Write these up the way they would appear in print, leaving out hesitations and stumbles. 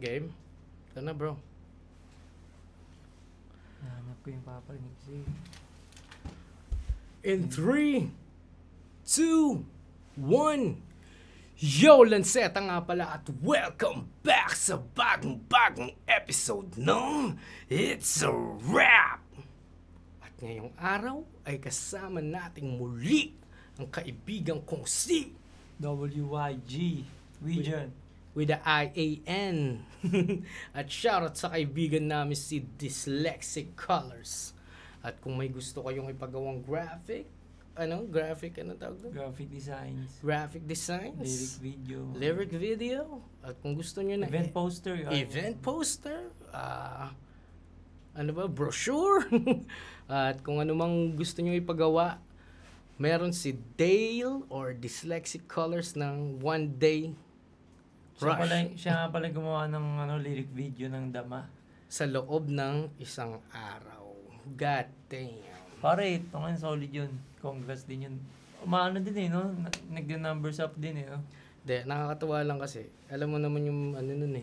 Game? Ito na, bro. Hanap ko yung paparinig kasi. In 3, 2, 1. Yo, Lanceta nga pala at welcome back sa bagong episode ng It's a Wrap! At ngayong araw ay kasama nating muli ang kaibigan kong si WYG. Wijan. with the IAN. At shoutout sa kaibigan namin si Dyslexic Colors. At kung may gusto kayong ipagawang graphic tawag doon? Graphic designs. Graphic designs. Lyric video. At kung gusto nyo na Event poster. brochure. At kung ano mang gusto nyo ipagawa, meron si Dale or Dyslexic Colors ng One Day Rush Siya nga pala gumawa ng lyric video ng Dama. sa loob ng isang araw. God damn. Pare, ito nga solid yun. Congrats din yun. Umaano din no? Nag-numbers up din no? De, nakakatuwa lang kasi. Alam mo naman yung nun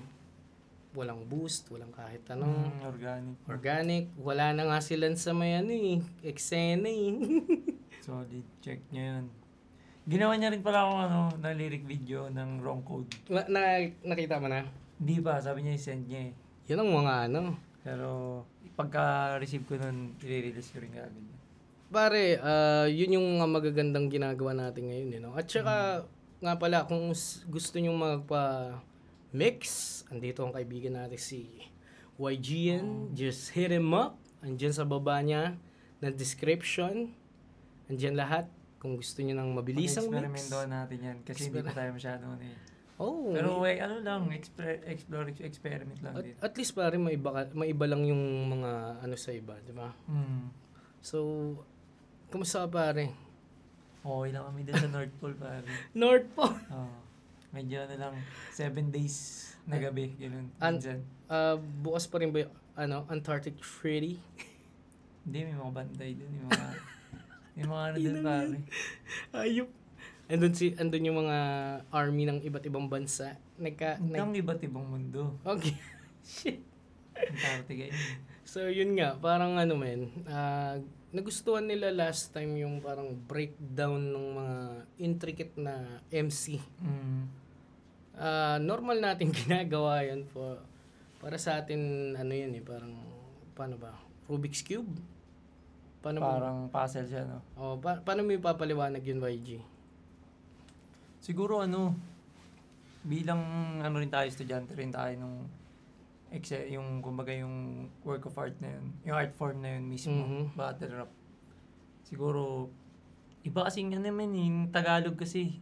walang boost, walang kahit Organic. Wala na nga sila sa may eksena Solid. Check nyo yun. Ginawa niya rin pala akong na lyric video ng Wrong Code. Nakita mo na? Di ba? Sabi niya i-send niya eh. Yun ang mga Pero pagka-receive ko nun, i-release ko rin agad. Pare, yun yung mga magagandang ginagawa natin ngayon. At saka, nga pala, kung gusto nyo magpa-mix, andito ang kaibigan natin si YGN. Just hit him up. Andyan sa baba niya ng description. Andyan lahat. Kung gusto nyo ng mabilisang mix. Experimentohan natin yan. Kasi hindi pa tayo masyado Oh. Pero experiment lang din. At least pare, maiba lang yung mga sa iba, di ba? So, kumusta ka pare? Okay lang kami din sa North Pole pare. North Pole? Medyo 7 days na gabi. Ganun. Bukas pa rin ba Antarctic Treaty? Hindi, may mga bantay dun. May mga dun pare. Ayop. Andun yung mga army ng iba't ibang bansa. Ang iba't ibang mundo. Okay. Shit. Antarctica yun. So, yun nga. Parang nagustuhan nila last time yung parang breakdown ng mga intricate na MC. Normal natin ginagawa yun para sa atin, parang, paano ba? Rubik's Cube? Parang puzzle siya, no? Paano mo ipapaliwanag yun, YG? Siguro bilang rin tayo, estudyante rin tayo nung yung kumbaga yung work of art na yun, yung art form na yun mismo, battle rap. Siguro, iba kasing yung Tagalog kasi.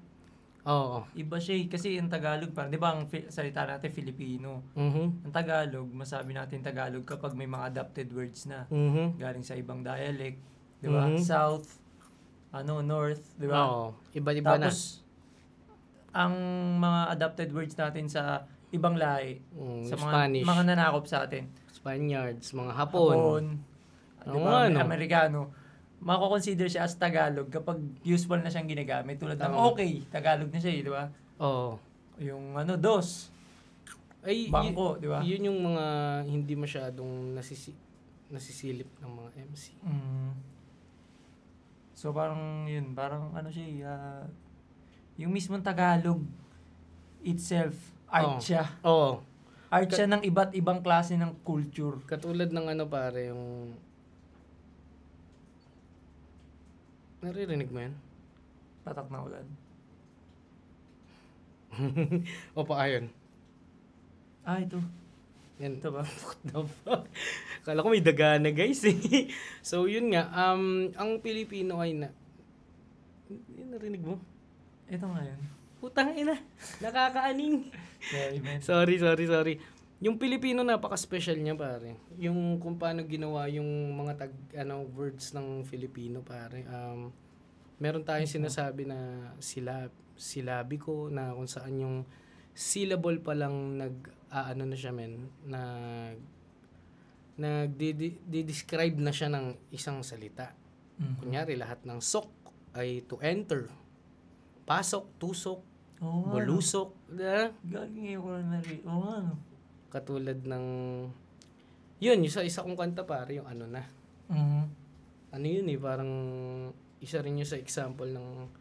Oo. Iba siya kasi yung Tagalog, parang, di ba ang salita natin Filipino? Ang Tagalog, masabi natin Tagalog kapag may mga adapted words na galing sa ibang dialect, di ba? South, North, di ba? Oo. Iba-iba na. Tapos, ang mga adapted words natin sa ibang lahi, sa Spanish, mga nanakop sa atin. Spaniards, mga Hapon. Diba? Amerikano. Mako-consider siya as Tagalog kapag useful na siyang ginagamit. Tulad ng okay, Tagalog na siya, di ba? Oo. Yung dos. Bangko, di ba? Yun yung mga hindi masyadong nasisilip ng mga MC. So parang yun, parang siya, yung mismong Tagalog itself, art siya. Oo. Art siya ng iba't ibang klase ng culture. Katulad ng pare, yung... Naririnig mo yan? Patak na ulan. Ayun. Ito. Yan. Ito ba? What the fuck? Kala ko may daga na guys So yun nga, ang Pilipino ay yun, narinig mo? Ito nga yun. Putang ina. Nakakaaning. Sorry, man. Sorry. Yung Pilipino napaka-special niya pare. Yung kung paano ginawa yung mga words ng Filipino pare. Meron tayong sinasabi na silabiko na kung saan yung syllable pa lang na siya nagde-describe na siya ng isang salita. Kunyari lahat ng sok ay to enter. Pasok, tusok, bulusok. Gagawin ko na rin. Katulad ng, yun, isa kong kanta pare, yung ano na. Ano yun parang isa rin yun sa example ng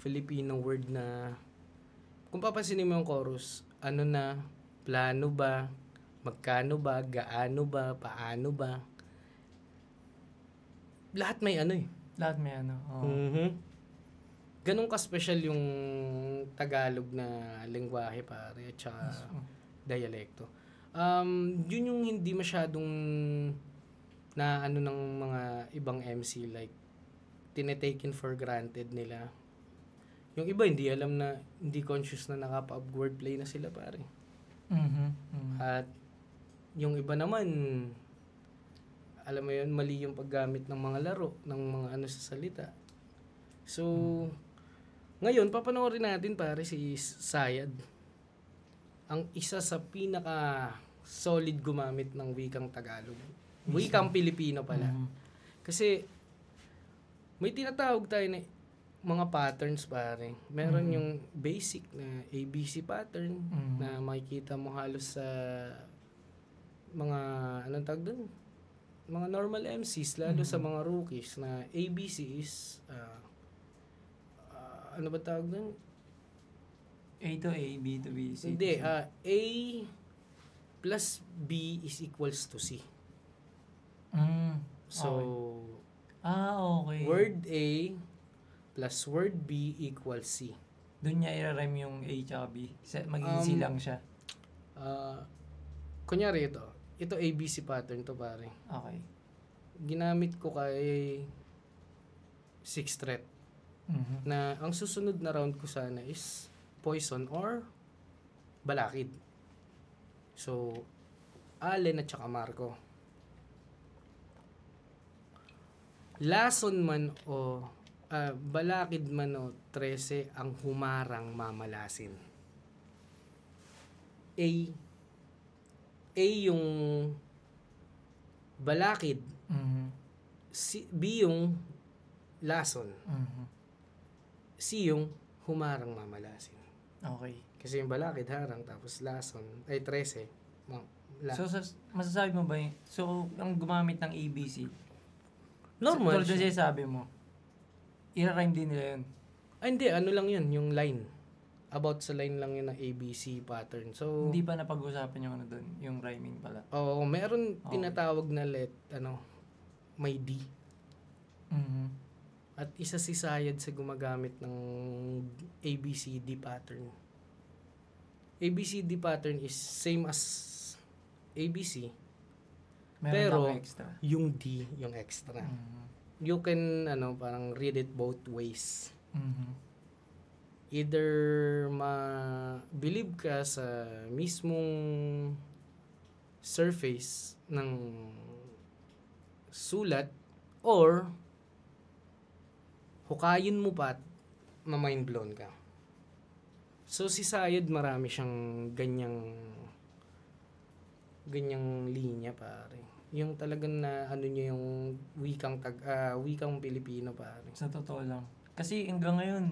Filipino word na, kung papansinin mo yung chorus, ano na, plano ba, magkano ba, gaano ba, paano ba. Lahat may ano Lahat may ano. Ganun ka-special yung Tagalog na lengguwahe pare at saka dialekto. Yun yung hindi masyadong na ano ng mga ibang MC, like tinetaken for granted nila. Yung iba hindi alam na, hindi conscious na nakapa-wordplay na sila pare. At yung iba naman, alam mo yun, mali yung paggamit ng mga laro, ng mga ano sa salita. So, ngayon, papanoorin natin pare si Sayad. Ang isa sa pinaka solid gumamit ng wikang Tagalog. Wikang Pilipino pala. Kasi, may tinatawag tayo na mga patterns pare. Meron yung basic na ABC pattern na makikita mo halos sa mga, anong tawag dun? Mga normal MCs, lalo sa mga rookies na ABC is, ano ba tawag dun? A to A, B to B, C Hindi, to C. A plus B is equals to C. So, okay. word A plus word B equals C. Doon niya i-rhyme yung A tsaka B. Magiging C lang siya. Kunyari ito ABC pattern to pare. Okay. Ginamit ko kay 6th fret. Na ang susunod na round ko sana is Poison or Balakid. So, Allen at saka Marco. Lason man o Balakid man o 13 ang humarang mamalasin. A yung Balakid. B yung Lason. C yung humarang mamalasin. Okay. Kasi yung Balakid harang tapos Lason ay 13. So, masasabi mo ba yung, so, ang gumamit ng ABC, normal tulad na sabi mo, i-rhyme din nila yun? Hindi, ano lang yun, yung line. About sa line lang yun ng ABC pattern. So, hindi pa napag-usapan yung ano doon, yung rhyming pala. Oo, meron tinatawag na may D. At isa si Sayad sa gumagamit ng ABCD pattern. ABCD pattern is same as ABC. Meron pero lang extra. Yung D, yung extra. You can parang read it both ways. Either ma-believe ka sa mismong surface ng sulat or hukayin mo pa at ma-mind blown ka. So si Sayed marami siyang ganyang linya pare. Yung talagang na niya yung wikang Pilipino pare. Sa totoo lang. Kasi hanggang ngayon,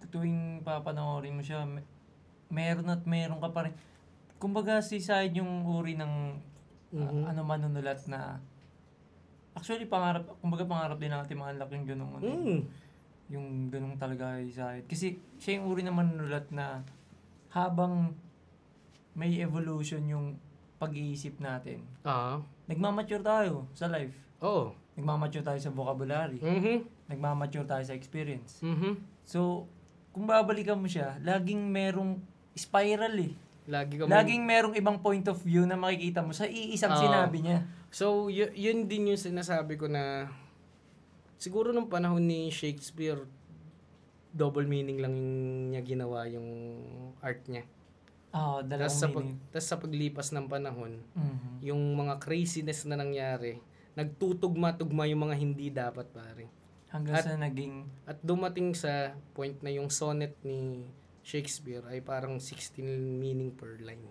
tuwing papanoorin mo siya, meron ka pa rin. Kumbaga si Sayed yung uri ng manunulat na actually pangarap din natin mahanap yung ganung yung ganung talaga si Sayed. Kasi siya yung uri ng manunulat na habang may evolution yung pag-iisip natin. Nagmamature tayo sa life. Nagmamature tayo sa vocabulary. Nagmamature tayo sa experience. So, kung babalikan mo siya, laging merong spiral eh. Laging merong ibang point of view na makikita mo sa iisang sinabi niya. So, yun din yung sinasabi ko na siguro nung panahon ni Shakespeare, double meaning lang niya ginawa yung art niya. Dalawang meaning. Tapos sa paglipas ng panahon, yung mga craziness na nangyari, nagtutugma-tugma yung mga hindi dapat pare. Hanggang sa naging... At dumating sa point na yung sonnet ni Shakespeare ay parang 16 meaning per line.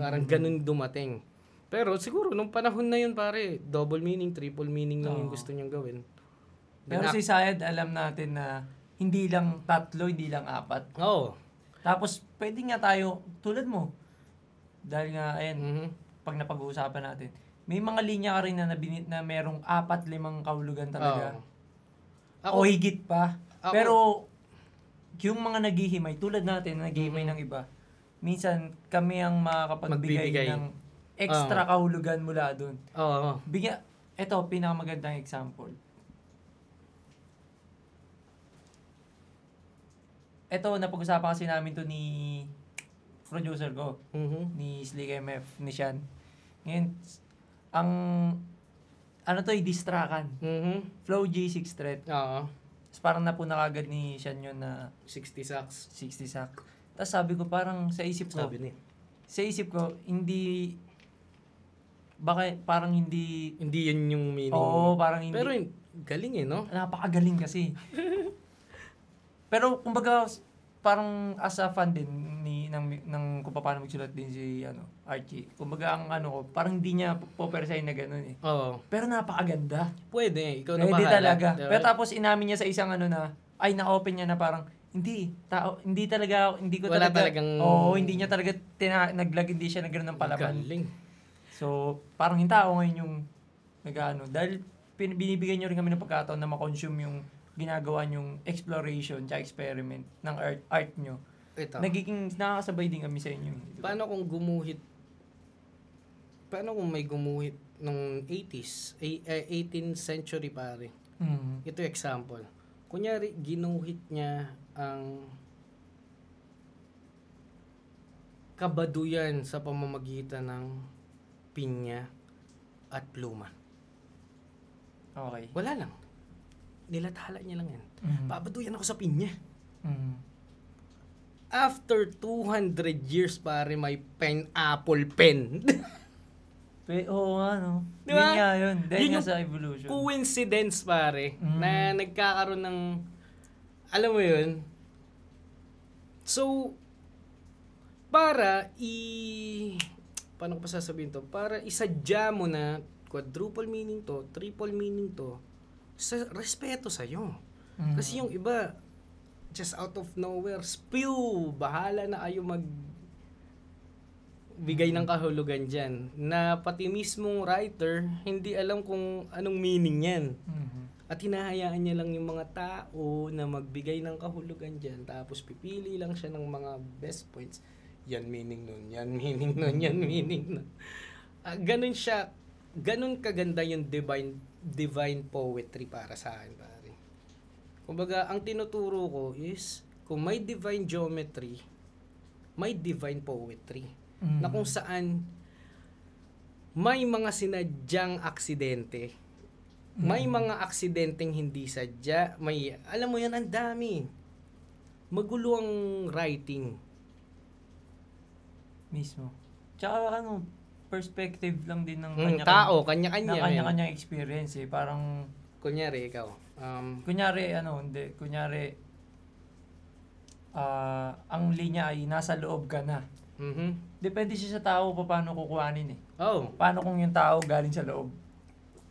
Parang ganun dumating. Pero siguro nung panahon na yun pare, double meaning, triple meaning lang yung gusto niyang gawin. Pero si Sayed alam natin na hindi lang 3, hindi lang 4. Oo. Tapos pwede nga tayo, tulad mo, Dahil nga, ayan, Mhm. pag napag-uusapan natin, may mga linya ka rin na merong 4-5 kahulugan talaga. Oo. O higit pa. Ako- Pero, yung mga naghihimay, tulad natin na naghihimay ng iba, minsan kami ang makakapagbigay Magbibigay. ng extra kahulugan mula dun. Oo. Ito, pinakamagandang example. Ito, napag-usapan kasi namin to ni producer ko, Mhm. ni Slick MF, ni Sean. Ngayon, ang ano to, distrakan. Mhm. Flow G6 threat. Oo. Tapos parang napuna kagad ni Sean yun na 60 sacks. 60 sack. Tapos sabi ko, parang sa isip ko, parang hindi, Hindi yun yung meaning. oo, parang hindi. Pero galing no? Napakagaling kasi. Pero kumbaga parang as a fan din ng kung paano magsulat din si Archie. Kumbaga ang ko, parang hindi niya popersahin na gano'n eh. Oo. Pero napakaganda. Pwede, ikaw na Pwede bahala. talaga. Diba? Pero tapos inamin niya sa isang na-open niya na parang hindi ko Wala talaga, talagang- hindi niya talaga hindi siya nagkaroon ng palaban. Galing. So, parang yung tao ngayon yung dahil binibigyan nyo rin kami ng pagkataon na makonsume yung ginagawa nyong exploration tsaka experiment ng art nyo. Ito. Nagiging nakakasabay din kami sa inyo. Paano kung may gumuhit nung 80s, 18th century pare? Mm. Ito example. Kunyari, ginuhit niya ang kabaduyan sa pamamagitan ng pinya at pluma. Okay. Wala lang. Nilathala niya lang yan. Mm. Babaduyan ako sa pinya. Mm. After 200 years pare, may pineapple pen. Oo nga, no? Diba? Yun nga yun. Dahil Yun nga yung sa evolution. Coincidence pare, na nagkakaroon ng, alam mo yun, so, paano ko pa sasabihin to? Para isadya mo na quadruple meaning to, triple meaning to, sa respeto sa'yo. Mm. Kasi yung iba, just out of nowhere, spew, bahala na kayo bigay ng kahulugan dyan. Na pati mismong writer, hindi alam kung anong meaning yan. Mhm. At hinahayaan niya lang yung mga tao na magbigay ng kahulugan dyan. Tapos pipili lang siya ng mga best points. Yan meaning nun, yan meaning nun, yan meaning nun. Ganun siya, ganun kaganda yung divine poetry para sa akin, pare. Kumbaga, ang tinuturo ko is, kung may divine geometry, may divine poetry. Mm. Na kung saan, may mga sinadyang aksidente. May mga aksidenteng hindi sadya. Alam mo yan, ang dami. Magulo ang writing. Mismo. Tsaka perspective lang din ng Tao, kanya-kanya. ng kanya-kanyang experience eh. Parang, Kunyari, ikaw. kunyari, ang linya ay nasa loob ka na. Depende siya sa tao paano kukuhanin eh. Oh, Paano kung yung tao galing sa loob?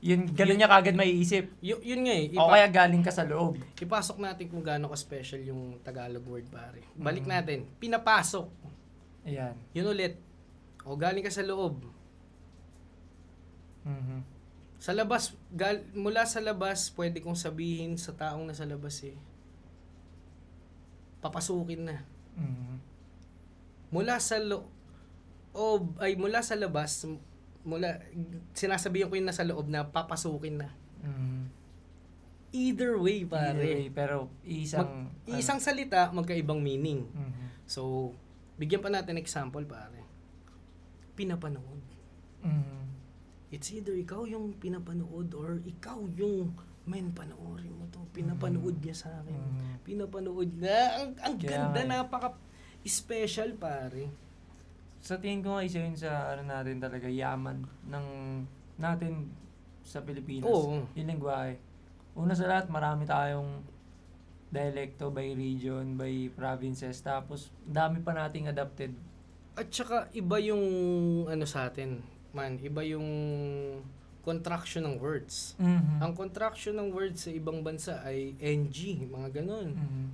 Ganun niya kagad maiisip. yun nga eh. O kaya galing ka sa loob. Ipasok natin kung gaano ka-special yung Tagalog word, pare. Balik natin. Pinapasok. Ayan. Yun ulit. O galing ka sa loob. Mhm. Sa labas, mula sa labas, pwede kong sabihin sa taong nasa labas eh. Papasukin na. Mhm. Mula sa labas, sinasabihan ko yung nasa loob na papasukin na. Mhm. Either way, pare. Either way, pero Isang salita, magkaibang meaning. Mhm. So, bigyan pa natin example, pare. Pinapanood. Mhm. It's either ikaw yung pinapanood or ikaw yung panoorin mo to. Pinapanood niya sa akin. Pinapanood na. Ang Kaya ganda, nga eh. napaka-special, pare. Sa tingin ko nga isa yun sa natin talaga yaman ng natin sa Pilipinas. Oo. Yung lengguwahe. Una sa lahat, marami tayong dialecto by region, by provinces. Tapos, dami pa nating adapted. At saka, iba yung sa atin. Iba yung contraction ng words. Mhm. Ang contraction ng words sa ibang bansa ay NG, mga ganun. Mhm.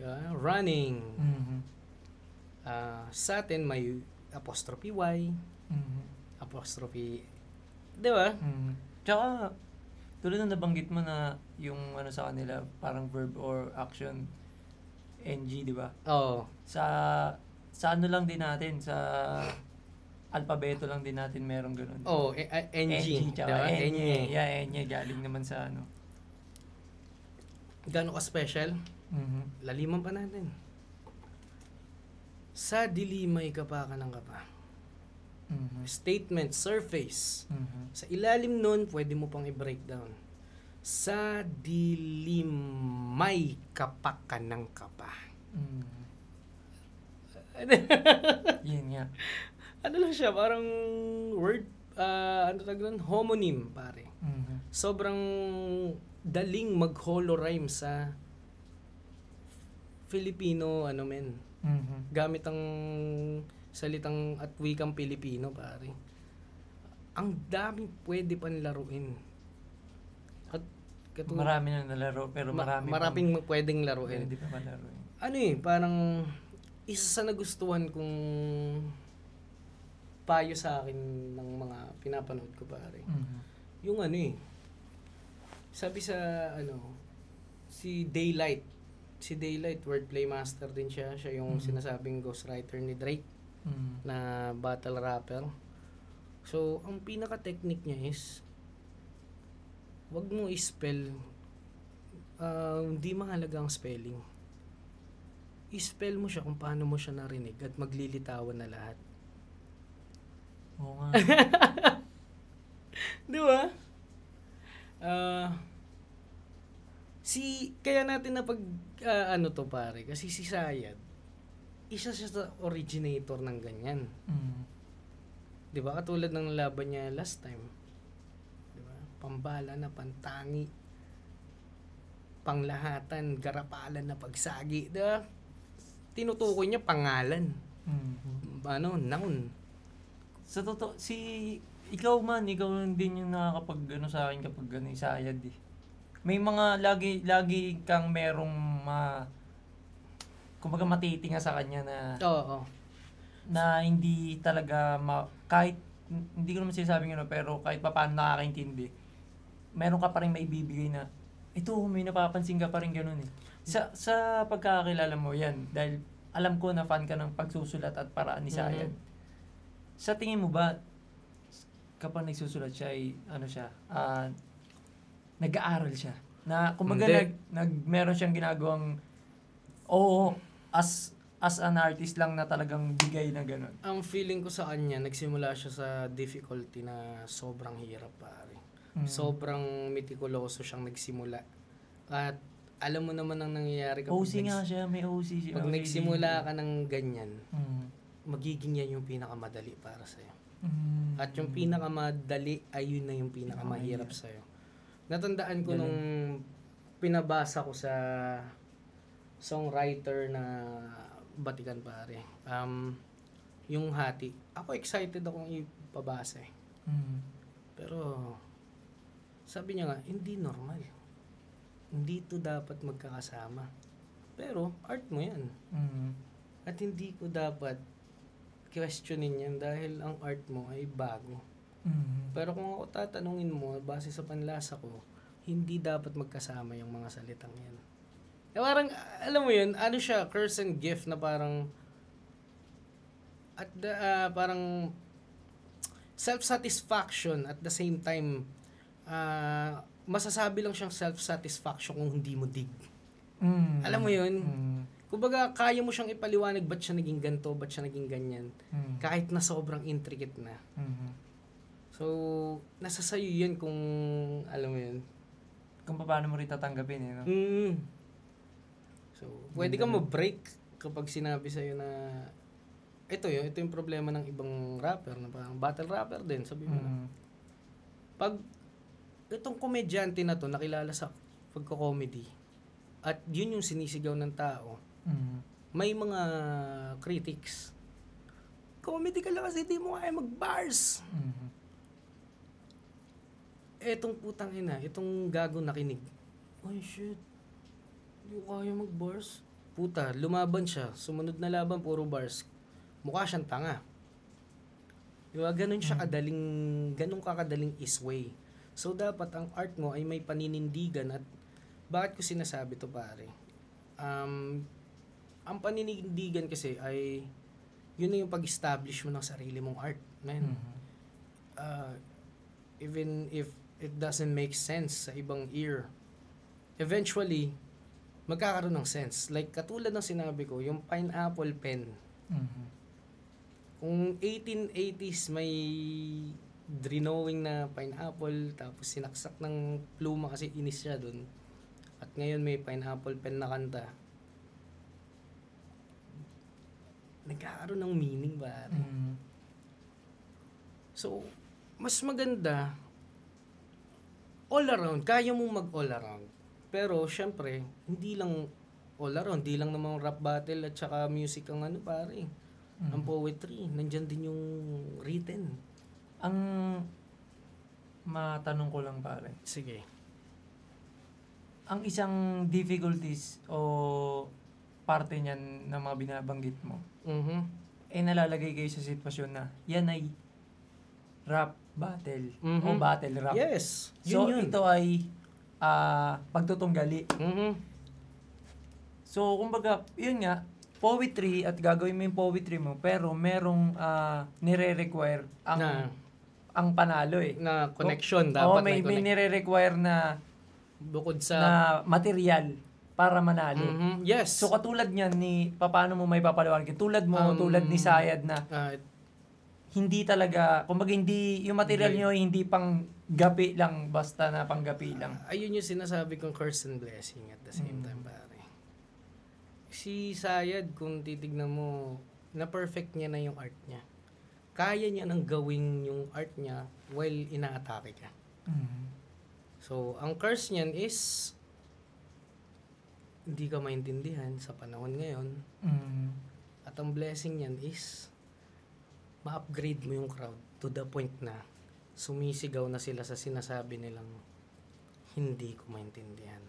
Yeah, running. Mhm. Sa atin may apostrophe Y, Mhm. apostrophe, di ba? Tsaka, tulad ng nabanggit mo na yung ano sa kanila, parang verb or action, NG, di ba? Oo. Sa ano lang din natin, sa alpabeto lang din natin meron ganun. Oh, NG, tsaka diba? Enye. Yeah, Enye, galing naman sa ano. Gano'n ka-special? Laliman pa natin. Sa dilimay kapa ka ng kapa. Statement, surface. Sa ilalim nun, pwede mo pang i-breakdown. Sa dilimay kapa ka ng kapa. Yun nga. Ano lang siya, parang word, ano tawag nun? Homonym, pare. Sobrang daling mag-holorhyme sa Filipino, ano men. Gamit ang salitang at wikang Pilipino, pare. Ang daming pwede pang laruin. At Marami na nalaro, pero maraming pwedeng laruin. Pwede pa malaruin. Ano parang isa sa nagustuhan kong payo sa akin ng mga pinapanood ko, pare. Yung sabi sa si Daylight, wordplay master din siya. Siya yung sinasabing ghostwriter ni Drake na battle rapper. So, ang pinaka-technique niya is wag mo i-spell, hindi mahalaga ang spelling. I-spell mo siya kung paano mo siya narinig at maglilitawan na lahat. Oo nga. Di ba? Kaya natin na to pare, kasi si Sayad, isa siya sa originator ng ganyan. Di ba? Katulad ng laban niya last time. Di ba? Pambala na pantangi, panglahatan, garapalan na pagsagi. Di ba? Tinutukoy niya pangalan. Noun. Sa totoo, ikaw din yung nakakapag sa akin kapag Sayad eh. May mga lagi kang merong kumbaga matitinga sa kanya na Oo. na hindi talaga kahit hindi ko naman sinasabing pero kahit papaano nakakaintindi. Meron ka pa rin maibibigay na ito, may napapansin ka pa rin ganun eh. Sa pagkakakilala mo yan, dahil alam ko na fan ka ng pagsusulat at paraan ni Sayad. Sa tingin mo ba, kapag nagsusulat siya ay, nag-aaral siya? Na, kumbaga, meron siyang ginagawang, as an artist lang na talagang bigay na gano'n? Ang feeling ko sa kanya, nagsimula siya sa difficulty na sobrang hirap, pare. Sobrang meticuloso siyang nagsimula. At alam mo naman ang nangyayari kapag OC nga siya, may OC siya. Pag nagsimula ka ng ganyan, magiging yan yung pinakamadali para sa'yo. At yung pinakamadali ay yun na yung pinakamahirap sa'yo. Natandaan ko nung pinabasa ko sa songwriter na Batikan, pare. Yung Hati. Ako excited akong ipabasa eh. Pero sabi niya nga, hindi normal. Hindi to dapat magkakasama. Pero art mo yan. At hindi ko dapat questionin yan dahil ang art mo ay bago. Pero kung ako tatanungin mo, base sa panlasa ko, hindi dapat magkasama yung mga salitang yan. Parang, alam mo yun, ano siya, curse and gift na parang, parang self-satisfaction at the same time, masasabi lang siyang self-satisfaction kung hindi mo dig. Alam mo yun? Kumbaga, kaya mo siyang ipaliwanag ba't siya naging ganito, ba't siya naging ganyan. Kahit na sobrang intricate na. So, nasa sayo yun kung, alam mo yun. Kung paano mo rin tatanggapin eh, no? So, pwede kang ma-break kapag sinabi sa'yo na ito yung problema ng ibang rapper na parang battle rapper din, sabi mo na. Pag itong komedyante na to nakilala sa pagko-comedy at yun yung sinisigaw ng tao, may mga critics. Comedy ka lang kasi di mo kaya mag-bars. Etong putang ina, itong gago nakinig. Ay shit, hindi ko kaya mag-bars. Puta, lumaban siya. Sumunod na laban, puro bars. Mukha siyang tanga. Diba? Ganun kakadaling isway. So, dapat ang art mo ay may paninindigan at bakit ko sinasabi to pare? Ang paninindigan kasi ay yun na yung pag-establish mo ng sarili mong art, man. Even if it doesn't make sense sa ibang ear, eventually, magkakaroon ng sense. Like, katulad ng sinabi ko, yung pineapple pen. Kung 1880s may drawing na pineapple, tapos sinaksak ng pluma kasi inis siya dun. At ngayon may pineapple pen na kanta. Nagkakaroon ng meaning ba? So, mas maganda all around. Kaya mong mag all around. Pero, syempre, hindi lang all around. Hindi lang naman rap battle at saka music ang ano pare. Ang poetry. Nandyan din yung written. Ang matanong ko lang pare. Sige. Ang isang difficulties o parte niyan na mga binabanggit mo, nalalagay kayo sa sitwasyon na yan ay rap battle o battle rap. Yes. Yun. Ito ay pagtutunggali. So, kumbaga, yun nga, poetry at gagawin mo yung poetry mo, pero merong nire-require ang panalo eh. Na connection dapat may nire-require na bukod sa na material para manalo. Yes. So katulad niyan ni paano mo may papaliwanag? Tulad ni Sayad na hindi talaga, kumbaga hindi yung material niyo hindi pang gapi lang basta na panggapi lang. Ayun yung sinasabi kong curse and blessing at the same time pare. Si Sayad, kung titignan mo, na-perfect niya na yung art niya. Kaya niya nang gawin yung art niya while ina-atake ka. So, ang curse niyan is hindi ka maintindihan sa panahon ngayon. At ang blessing niyan is ma-upgrade mo yung crowd to the point na sumisigaw na sila sa sinasabi nilang hindi ko maintindihan.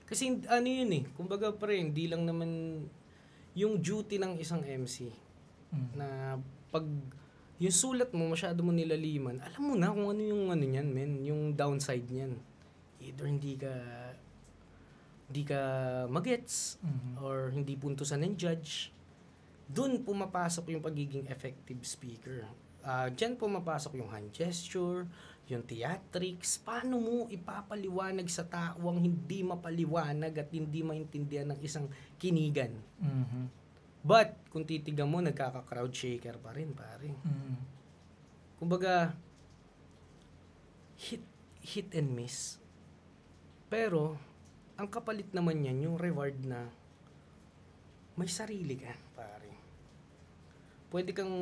Kasi ano yun eh, kumbaga pre, hindi lang naman yung duty ng isang MC na pag yung sulat mo masyado mo nilaliman, alam mo na kung ano yung ano niyan, men, yung downside niyan. Either hindi ka magets or hindi puntusan ng judge. Doon pumapasok yung pagiging effective speaker. Diyan pumapasok yung hand gesture, yung theatrics, paano mo ipapaliwanag sa tao ang hindi mapaliwanag at hindi maintindihan ng isang kinigan. But, kung titigan mo, nagkaka-crowd shaker pa rin, pare. Kumbaga, hit and miss. Pero, ang kapalit naman yan, yung reward na may sarili ka, pare. Pwede kang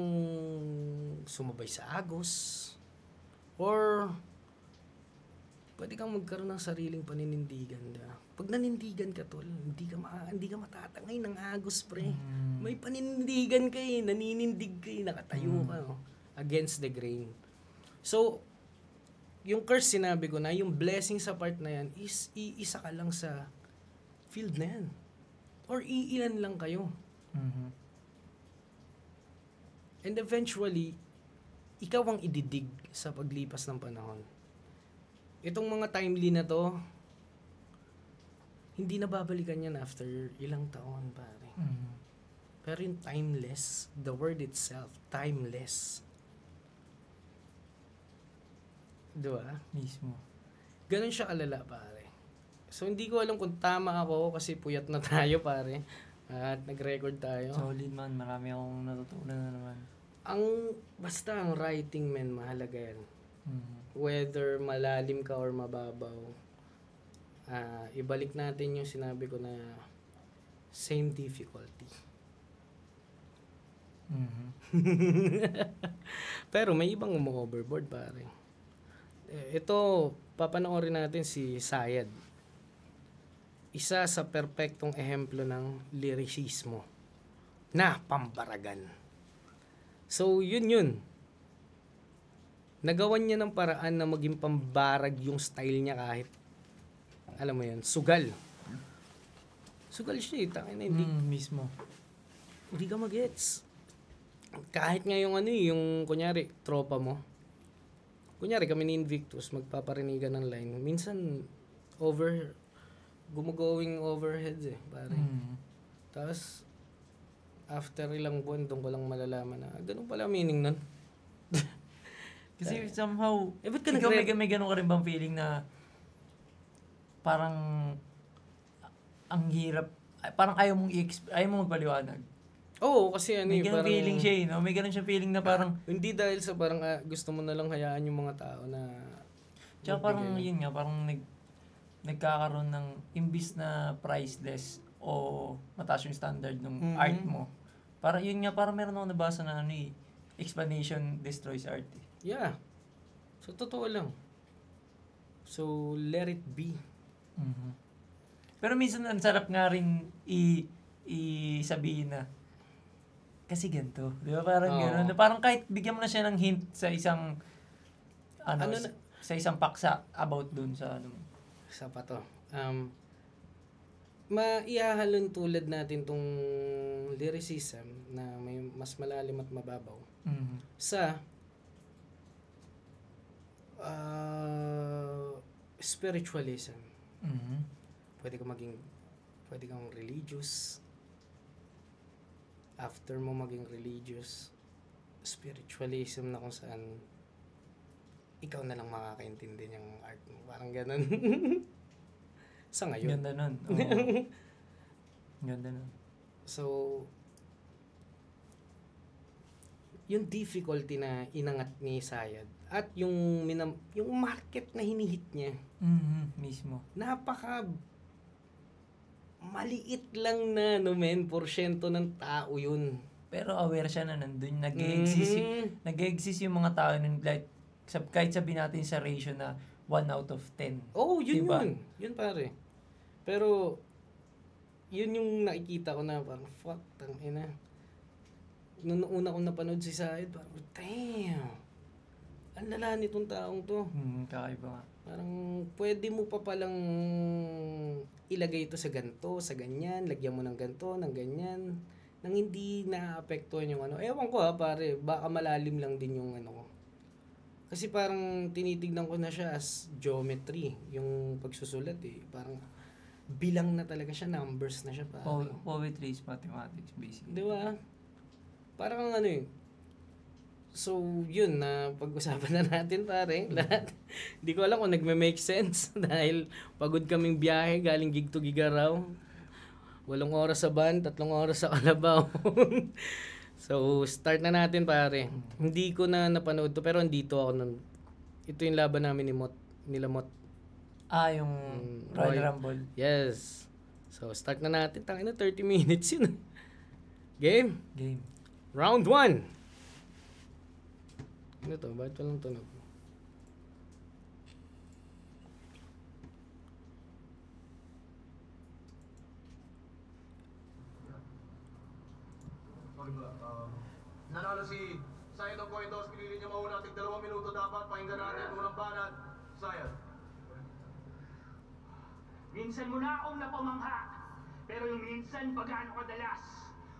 sumabay sa agos, or pwede kang magkaroon ng sariling paninindigan. Pag nanindigan ka, tol, hindi ka matatangay ng agos, pre. May paninindigan ka eh, naninindig ka eh, nakatayo ka against the grain. So, yung curse sinabi ko na, yung blessing sa part na yan is iisa ka lang sa field na yan. Or iilan lang kayo. And eventually, ikaw ang ididig sa paglipas ng panahon. Itong mga timely na to, hindi na babalikan yan after ilang taon, pare. Pero yung timeless, the word itself, timeless. Diba? Mismo. Ganun siya kalala, pare. So, hindi ko alam kung tama ako kasi puyat na tayo, pare. At nag-record tayo. Solid man, marami akong natutunan na naman. Basta ang writing, man, mahalaga yan. Whether malalim ka or mababaw. Ibalik natin yung sinabi ko na same difficulty. Pero may ibang umu-overboard, pare. Ito, papanoorin natin si Sayad. Isa sa perpektong ehemplo ng lyricismo na pambaragan. So, yun. Nagawan niya ng paraan na maging pambarag yung style niya kahit, alam mo yun, sugal. Sugal siya eh, tangin na hindi. Mismo. Hindi ka magets. kahit nga yung ano eh, yung kunyari, tropa mo. Kunyari kami ni Invictus, magpaparinigan ng line. Minsan, gumagawing overheads eh, pare. Tapos, after ilang buwan, doon ko lang malalaman na, ganun pala meaning nun. Kasi somehow, ba't ka ikaw may ganun ka rin bang feeling na parang ang hirap, parang ayaw mong magpaliwanag. Oo, kasi ano may eh, ganun parang... feeling siya eh, no? May ganun siya feeling na parang... hindi dahil sa parang gusto mo na lang hayaan yung mga tao na... Tsaka parang yun nga, parang nagkakaroon ng imbis na priceless o mataas yung standard ng art mo. Para yun nga, parang meron ako nabasa na ano eh, explanation destroys art eh. Yeah. So, totoo lang. So, let it be. Pero minsan ang sarap nga rin sabihin na kasi ganito. Di ba? Parang gano'n. Parang kahit bigyan mo na siya ng hint sa isang sa isang paksa about dun sa ano. Sa pa to. Maihahalon tulad natin tong lyricism na may mas malalim at mababaw sa spiritualism. Pwede kang religious. After mo maging religious, spiritualism na kung saan ikaw na lang makakaintindi ng art mo. Parang ganun. Sa ngayon. Ganda nun. Ganda nun. So, yung difficulty na inangat ni Sayad at yung market na hinihit niya. Mismo. Napaka maliit lang na porsyento ng tao yun. Pero aware siya na nandun. Nag-exist yung mga tao nun. Like, kahit sabihin natin sa ratio na 1 out of 10. Oh, yun diba? Yun pare. Pero, yun yung nakikita ko na parang, fuck, tangina. Noong una kong napanood si Sayad, parang, damn. Ang lala nitong taong to. Kakaiba nga. Parang, pwede mo pa palang ilagay ito sa ganto, sa ganyan, lagyan mo ng ganto, ng ganyan, nang hindi naapektuhan yung ano. Ewan ko pare, baka malalim lang din yung ano ko. Kasi parang tinitignan ko na siya as geometry, yung pagsusulat eh. Parang bilang na talaga siya, numbers na siya. Poetry is mathematics, basically. Di ba? Parang ano eh. So, yun na pag-usapan na natin pare, lahat. Hindi ko alam kung nagme-make sense dahil pagod kaming biyahe galing gig to gig araw. 8 oras sa van, 3 oras sa Kalabaw. So, start na natin pare. Hindi ko na napanood to pero andito ako nun. Ito yung laban namin nila Mot. Yung Royal Rumble. Yes. So, start na natin. Tangina 30 minutes yun. Game. Round 1. Ano to? Bakit walang tunog? Nanalo si Sayad ng Coin Toss. Pinili niya mauna. 2 minuto dapat. Pakinggan natin. Unang banat. Sayad. Minsan mo na akong napamangha. Pero yung minsan, pagano kadalas.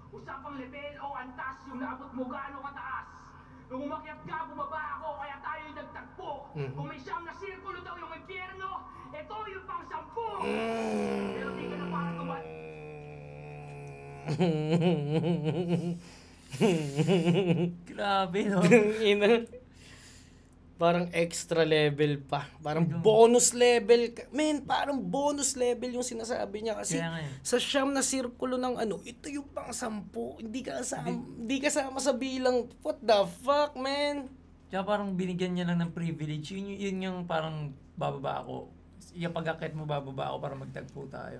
Usapang level o antas yung naabot mo gaano kataas. Nung umakyat ka, bumaba ako, kaya tayo'y nagtagpo. Kung may siyam na sirkulo daw yung impyerno, ito yung pang 10. Pero di ka na para tumat. Grabe, no? Parang extra level pa. Parang bonus level. Parang bonus level yung sinasabi niya kasi sa siyam na sirkulo ng ano, ito yung pang 10. Hindi kasama sa bilang. What the fuck, man? Tsaka parang binigyan niya lang ng privilege. Yun yung parang bababa ako. Yung pag-akit mo, bababa ako para magtagpo tayo.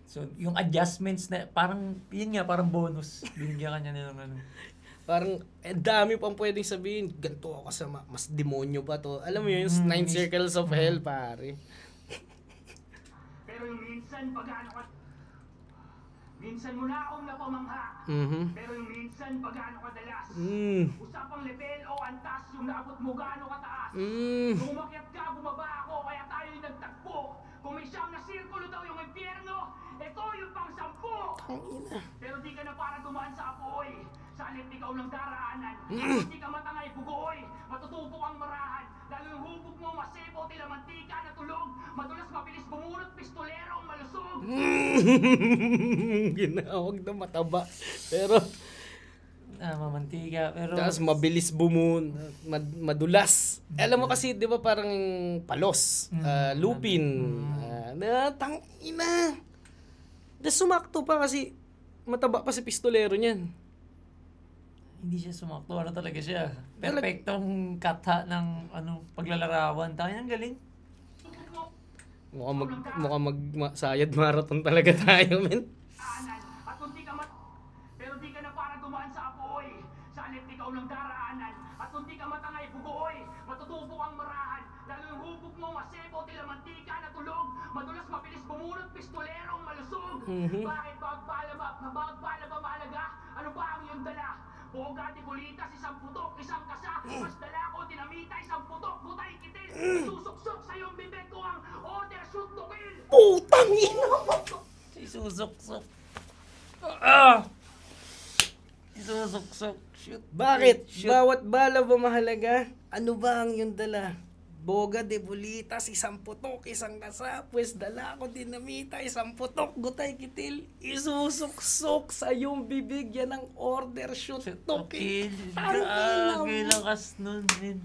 So, yung adjustments na parang, yun nga, parang bonus. Binigyan ka niya ng ano. Parang, dami pang pwedeng sabihin, ganito ako kasama, mas demonyo pa to. Alam mo yun, yung 9 circles of hell, pare. Pero yung minsan, pag-ano ka, minsan mo na akong napamangha. Pero yung minsan, pag-ano kadalas. Usapang level o antas yung naabot mo gaano kataas. Kung umakyat ka, bumaba ako, kaya tayo'y nagtagpo. Kung may siyam na sirkulo daw yung impyerno, ito yung pang 10. Pero di ka na para dumaan sa apoy. Sa alip ikaw ng daraanan. Hindi ka matangay bugoy, matutubok ang marahan. Lalo yung hubog mo, masebo, tila mantika na tulog. Madulas mabilis bumunot, pistolero ang malusog. Ginawag na mataba. Pero, Mamantika, pero... tapos mabilis madulas. Alam mo kasi, di ba parang palos, lupin, tangina. Tapos sumakto pa kasi mataba pa si pistolero niyan. Hindi siya sumakto. Ano talaga siya? Perfectong kata ng paglalarawan. Tayo ang galing. Mukhang sayad marathon talaga tayo, men. At kung di ka pero di ka na para dumaan sa apoy. Sa alit ikaw ng daraanan. At kung di ka matangay bugoy, matutubok ang marahan. Lalo yung hubog mo, masebo, tila mantika na tulog. Madulas mabilis bumunot, pistolero ang malusog. Bakit bagpala ba mahalaga? Ano ba ang iyong dala? Boga, tibulitas, isang putok, isang kasa. Mas dala ko, dinamita, isang putok, butay, kitil. Susuksok sa iyong bibig ko ang order, shoot to kill. Putang ina! Isusuksok. Isusuksok. Shoot. Bakit? Shoot. Bawat bala ba mahalaga? Ano ba ang iyong dala? Boga, debulitas, isang putok, isang kasa, pues dala ko dinamita, isang putok, gutay, kitil, isusuksok sa iyong bibig, yan ang order, shoot to kill. Grabe lakas nun, men.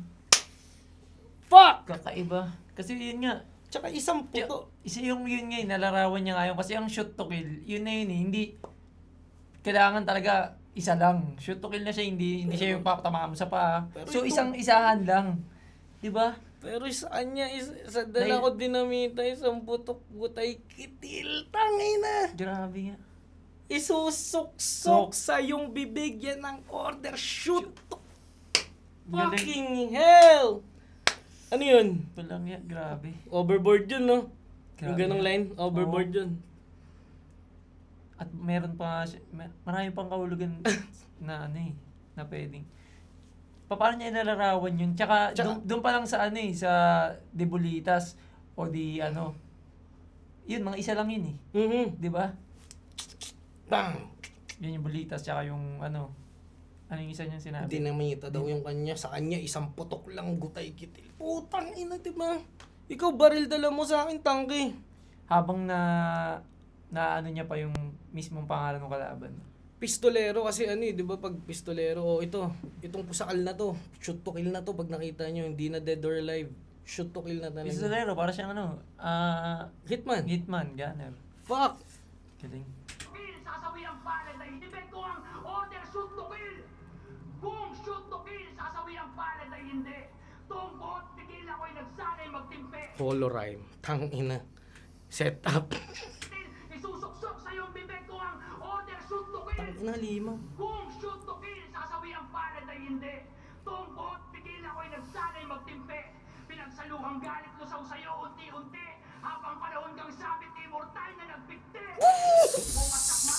Fuck! Kakaiba. Kasi yun nga. Tsaka isang putok. Isa yung yun nga, nalarawan niya ngayon. Kasi ang shoot to kill, yun na yun eh. Hindi, kailangan talaga isa lang. Shoot to kill na siya, hindi siya yung papatamaan mo sa paa. So isahan lang. Diba? Pero sa kanya, sa dala ko dinamita, isang putok, gutay, kitil, tangina. Grabe nga. Isusuksok sa iyong bibig, yan ang order, shoot to Galing. fucking hell! Ano yun? Walang nga, grabe. Overboard yun, no? Yung Grabe. ganong line, overboard yun. At meron pa, marami pang kahulugan na na pwedeng. Paano niya inalarawan yun? Tsaka doon pa lang sa sa debulitas o yun, mga isa lang yun eh. Di ba? Bang! Yun yung bulitas, tsaka yung ano yung isa niyang sinabi? Dinamita daw yung kanya, sa kanya isang putok lang, gutay, kitil. Putang ina, diba? Ikaw, baril dala mo sa akin, tangke. Habang na niya pa yung mismong pangalan ng kalaban. Pistolero kasi di ba pag pistolero, itong pusakal na to, shoot to kill na to pag nakita nyo, hindi na dead or alive. Shoot to kill na talaga. Pistolero, para siyang Hitman. gunner. Fuck! Galing. Kill, sasawi ang palad na hindi ko ang order, shoot to kill. Kung shoot to kill, sasawi ang palad na hindi. Tungkot, tigil ako'y nagsanay magtimpe. Holo rhyme. Tangina. Set up. Isusuksok sa iyong bibig ko ang order, shoot to kill. Tangina, limaw. Kung shoot to kill, sasawi ang palad ay hindi. Tungkot, tigil ako'y nagsanay magtimpe. Pinagsaluhang galit ko sa'yo unti-unti. Habang panahon kang sabit, immortal na nagbigti. Bumasakma.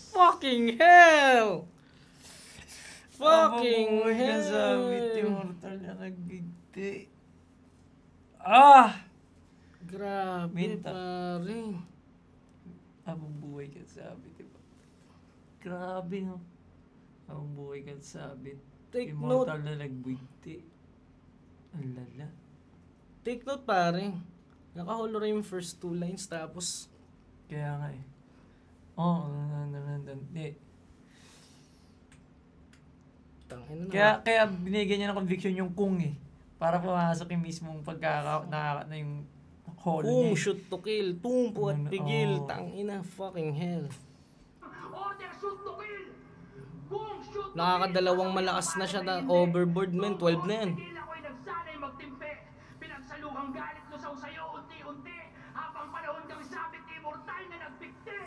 Fucking hell! Fucking hell! Kasabit, immortal na nagbigti. Grabe, Minta. pare. Habang buhay ka sabit, diba? Grabe, no? Habang buhay ka sabit. Take Immortal na nagbigti. Ang lala. Take note, pare. Nakaholo rin yung first two lines, tapos Kaya nga eh. Hindi. tangina na. Kaya binigyan niya ng conviction yung kung eh. Para pumasok yung mismong na yung hole Kung niya. shoot to kill, tumpo at pigil, Oo. tangina, fucking hell. Order, shoot to kill. Kung shoot to Nakakadalawang kill, malakas na siya na hindi. overboard, man. 12 na yan. Tigil ako'y nagsanay magtimpe. Pinagsaluhang galit ko sa'yo unti-unti. Habang panahon kang sabit, immortal na nagbigti.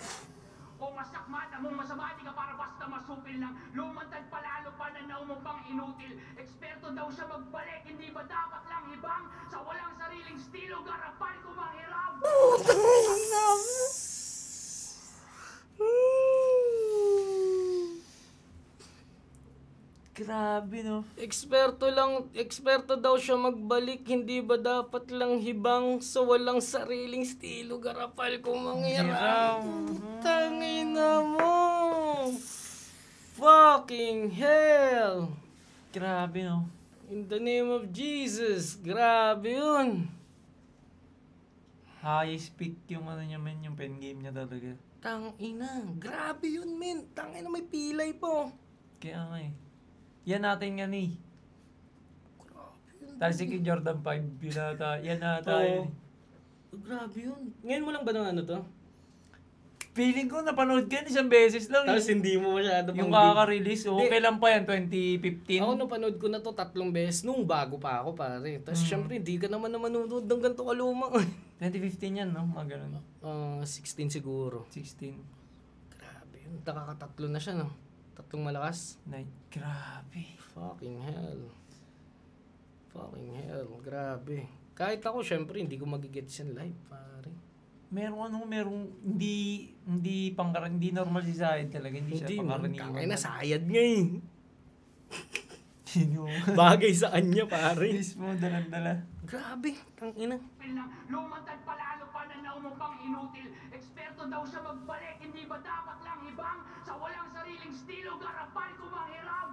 Kung masakmat mong masama, di ka para basta masupil lang. Lumantad palalo pa na naumupang inutil. Eksperto daw siya magbalik, hindi ba dapat lang ibang? Sa walang sariling estilo, garapal ko manghirap. Grabe, no? Eksperto daw siya magbalik, hindi ba dapat lang hibang sa walang sariling estilo, garapal kung mangyarap. Tangina mo! Fucking hell! Grabe, no? In the name of Jesus, grabe yun. Highest peak yung ano niya, men, yung pen game niya talaga. Tangina, grabe yun, men. Tangina, may pilay po. Kaya nga eh. Yan natin nga ni. Grabe yun. Dahil si Jordan 5, yun ata. Yan ata Oo. yun. Grabe yun. Ngayon mo lang ba ng ano to? Feeling ko napanood ka isang beses lang. Tapos hindi mo masyado Yung pang kaka-release. Hindi. Okay lang pa yan, 2015. Ako napanood ko na to 3 beses nung bago pa ako pare. Tapos syempre hindi ka naman manonood ng ganito kaluma. 2015 yan, no? Mga ganun. 16 siguro. 16. Grabe yun. Nakakatatlo na siya, no? 3 malakas. Night. Grabe. Fucking hell. Fucking hell. Grabe. Kahit ako, syempre, hindi ko magigets yan live, pare. Merong hindi normal si Zayed talaga. Hindi siya pangkaraniwan. Kaya nasayad nga eh. Sino? Bagay sa kanya, pare. Mismo, dalang-dala. Grabe, tangina. na lumantad palalo pa na naumupang inutil. Eksperto daw siya magbalik, hindi ba dapat lang ibang sa walang sariling estilo, garapan ko manghiram.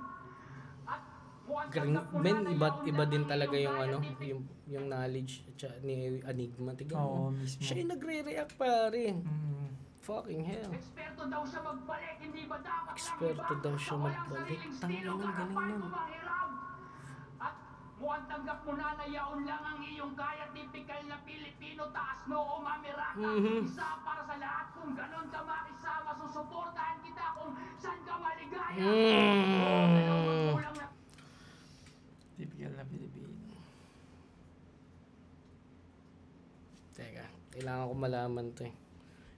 At mukhang tanggap mo Men, na iba yaon din lang talaga ang yung iyong ano, kaya yung knowledge ni Enigma. Tignan Oo, mo. mismo. Siya yung nagre-react, pare. Mm. Fucking hell. Eksperto daw siya magbalik, hindi ba dapat Eksperto lang ibang daw siya sa walang magbalik. sariling Tangina, estilo, ang galing garapan nun. ko manghiram. At mukhang tanggap mo na yaon lang ang iyong kaya, typical na Pilipino, taas noo, mamiraka. Isa para sa lahat, kung ganon ka makisama, susuportahan kita kung saan ka maligaya. Mm. Kulang na Typical na Pilipino. Teka, kailangan ko malaman to eh.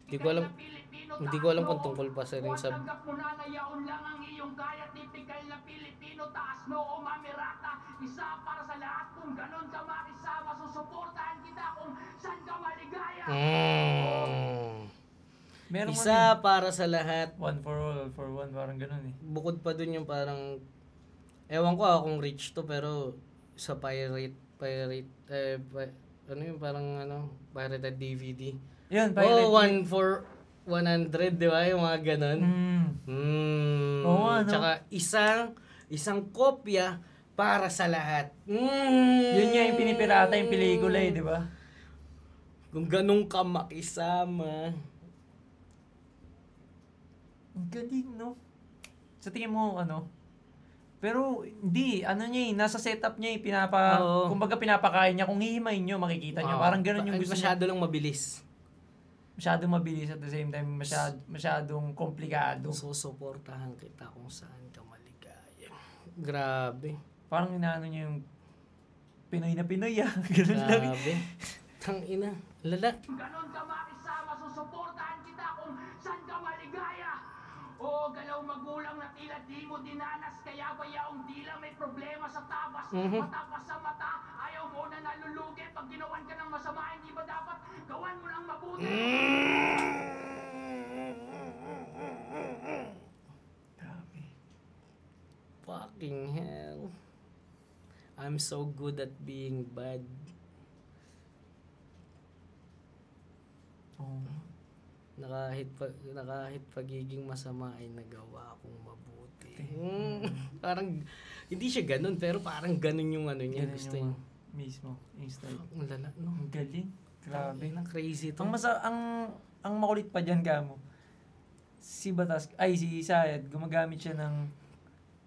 Hindi ko alam kung tungkol pa sa rin sa... Tanggap mo na yaon lang ang iyong kaya, typical na Pilipino, taas noo, mamirata. Isa para sa lahat, kung ganon ka makisama, susuportahan kita kung saan ka maligaya. Meron Isa para sa lahat. one for all, all for one, parang ganun eh. Bukod pa dun yung parang... Ewan ko kung rich to, pero sa ano yung parang pirated DVD. Yun, Oh, 1 for 100, di ba? Yung mga ganun. Oo, ano? Tsaka isang kopya para sa lahat. Yun nga yung pinipirata yung pelikula eh, di ba? Kung ganun ka makisama. Ang galing, no? Sa tingin mo, pero hindi, niya eh, nasa setup niya eh, Oo. kumbaga pinapakain niya, kung hihimayin nyo, makikita niyo, parang ganun yung gusto niya. Masyado lang mabilis. Masyadong mabilis at the same time, masyadong komplikado. Susuportahan kita kung saan ka maligaya. Grabe. Parang inaano niya yung Pinoy na Pinoy ganun lang. Grabe. Tangina. Lala. Ganon ka makisama, susuportahan kita kung saan ka maligaya. O galaw magulang na tila di mo dinanas, kaya ba yaong dila may problema sa tabas? Matapas sa mata, ayaw mo na nalulugi. Pag ginawan ka ng masama, hindi ba dapat gawan mo ng mabuti? Grabe. Fucking hell. I'm so good at being bad. Oh. Nakahit pagiging masama ay nagawa akong mabuti. Parang hindi siya ganun, pero parang ganun yung niya. Ganun Gusto yung niya. mismo, yung style. Ang lala, no? Ang galing. Grabe. Ang crazy to. Ang makulit pa dyan kamo, si Sayed, gumagamit siya ng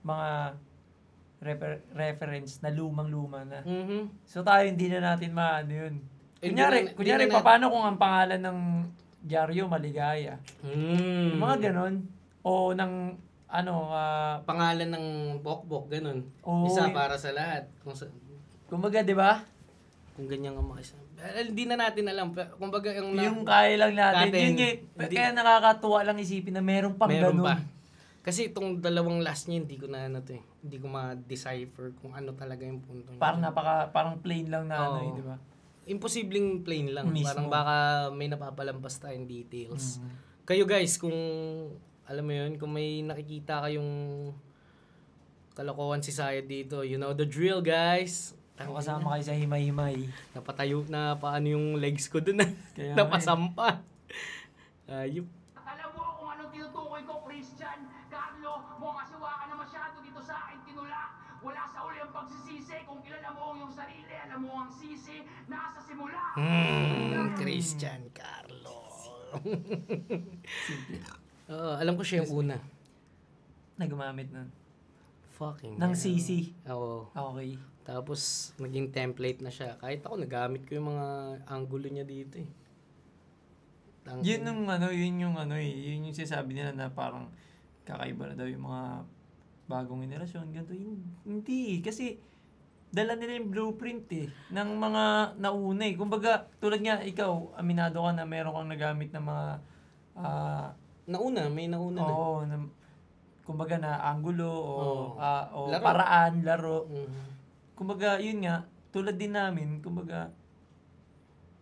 mga reference na lumang-luma na. So tayo hindi na natin maano yun. Kunyari paano kung ang pangalan ng dyaryo Maligaya? Yung mga ganon. O ng pangalan ng bokbok, ganun. Oo, Isa para sa lahat. kumbaga, di ba? Kung ganyan ang makisama. Hindi na natin alam. Kumbaga, Yung kaya lang natin. Yun, Hindi. kaya nakakatuwa lang isipin na meron pang meron ganun. pa. Kasi itong dalawang last niya, hindi ko na hindi ko ma-decipher kung ano talaga yung punto niya. Parang plain lang na Oo. di ba? Imposibleng plain lang. Mismo. Parang baka may napapalampas tayong details. Kayo guys, kung alam mo yun, kung may nakikita kayong kalokohan si Sayed dito, you know the drill, guys. Kung kasama kayo sa himay-himay. Napatayo na paano yung legs ko dun. Kaya Napasampa. Ayup. Alam mo kung anong tinutukoy ko, Christian, Carlo, mukhang asiwa ka na masyado. sa akin tinula. Wala sa uli ang pagsisisi. Kung kilala mo ang iyong sarili, alam mo ang sisi. Nasa simula. Christian Carlo. Alam ko siya yung una. Na gumamit nun. Fucking Ng CC. Oo. Okay. Tapos, naging template na siya. Kahit ako, nagamit ko yung mga angulo niya dito eh. Yun yung sinasabi nila na parang kakaiba na daw yung mga bagong generasyon. Ganito, hindi. Kasi, dala nila yung blueprint eh, ng mga nauna eh. Kumbaga, tulad nga, ikaw, aminado ka na meron kang nagamit ng mga, may nauna na. oo, kumbaga na angulo o Laro. paraan, laro. Mhm. Kumbaga, yun nga, tulad din namin, kumbaga,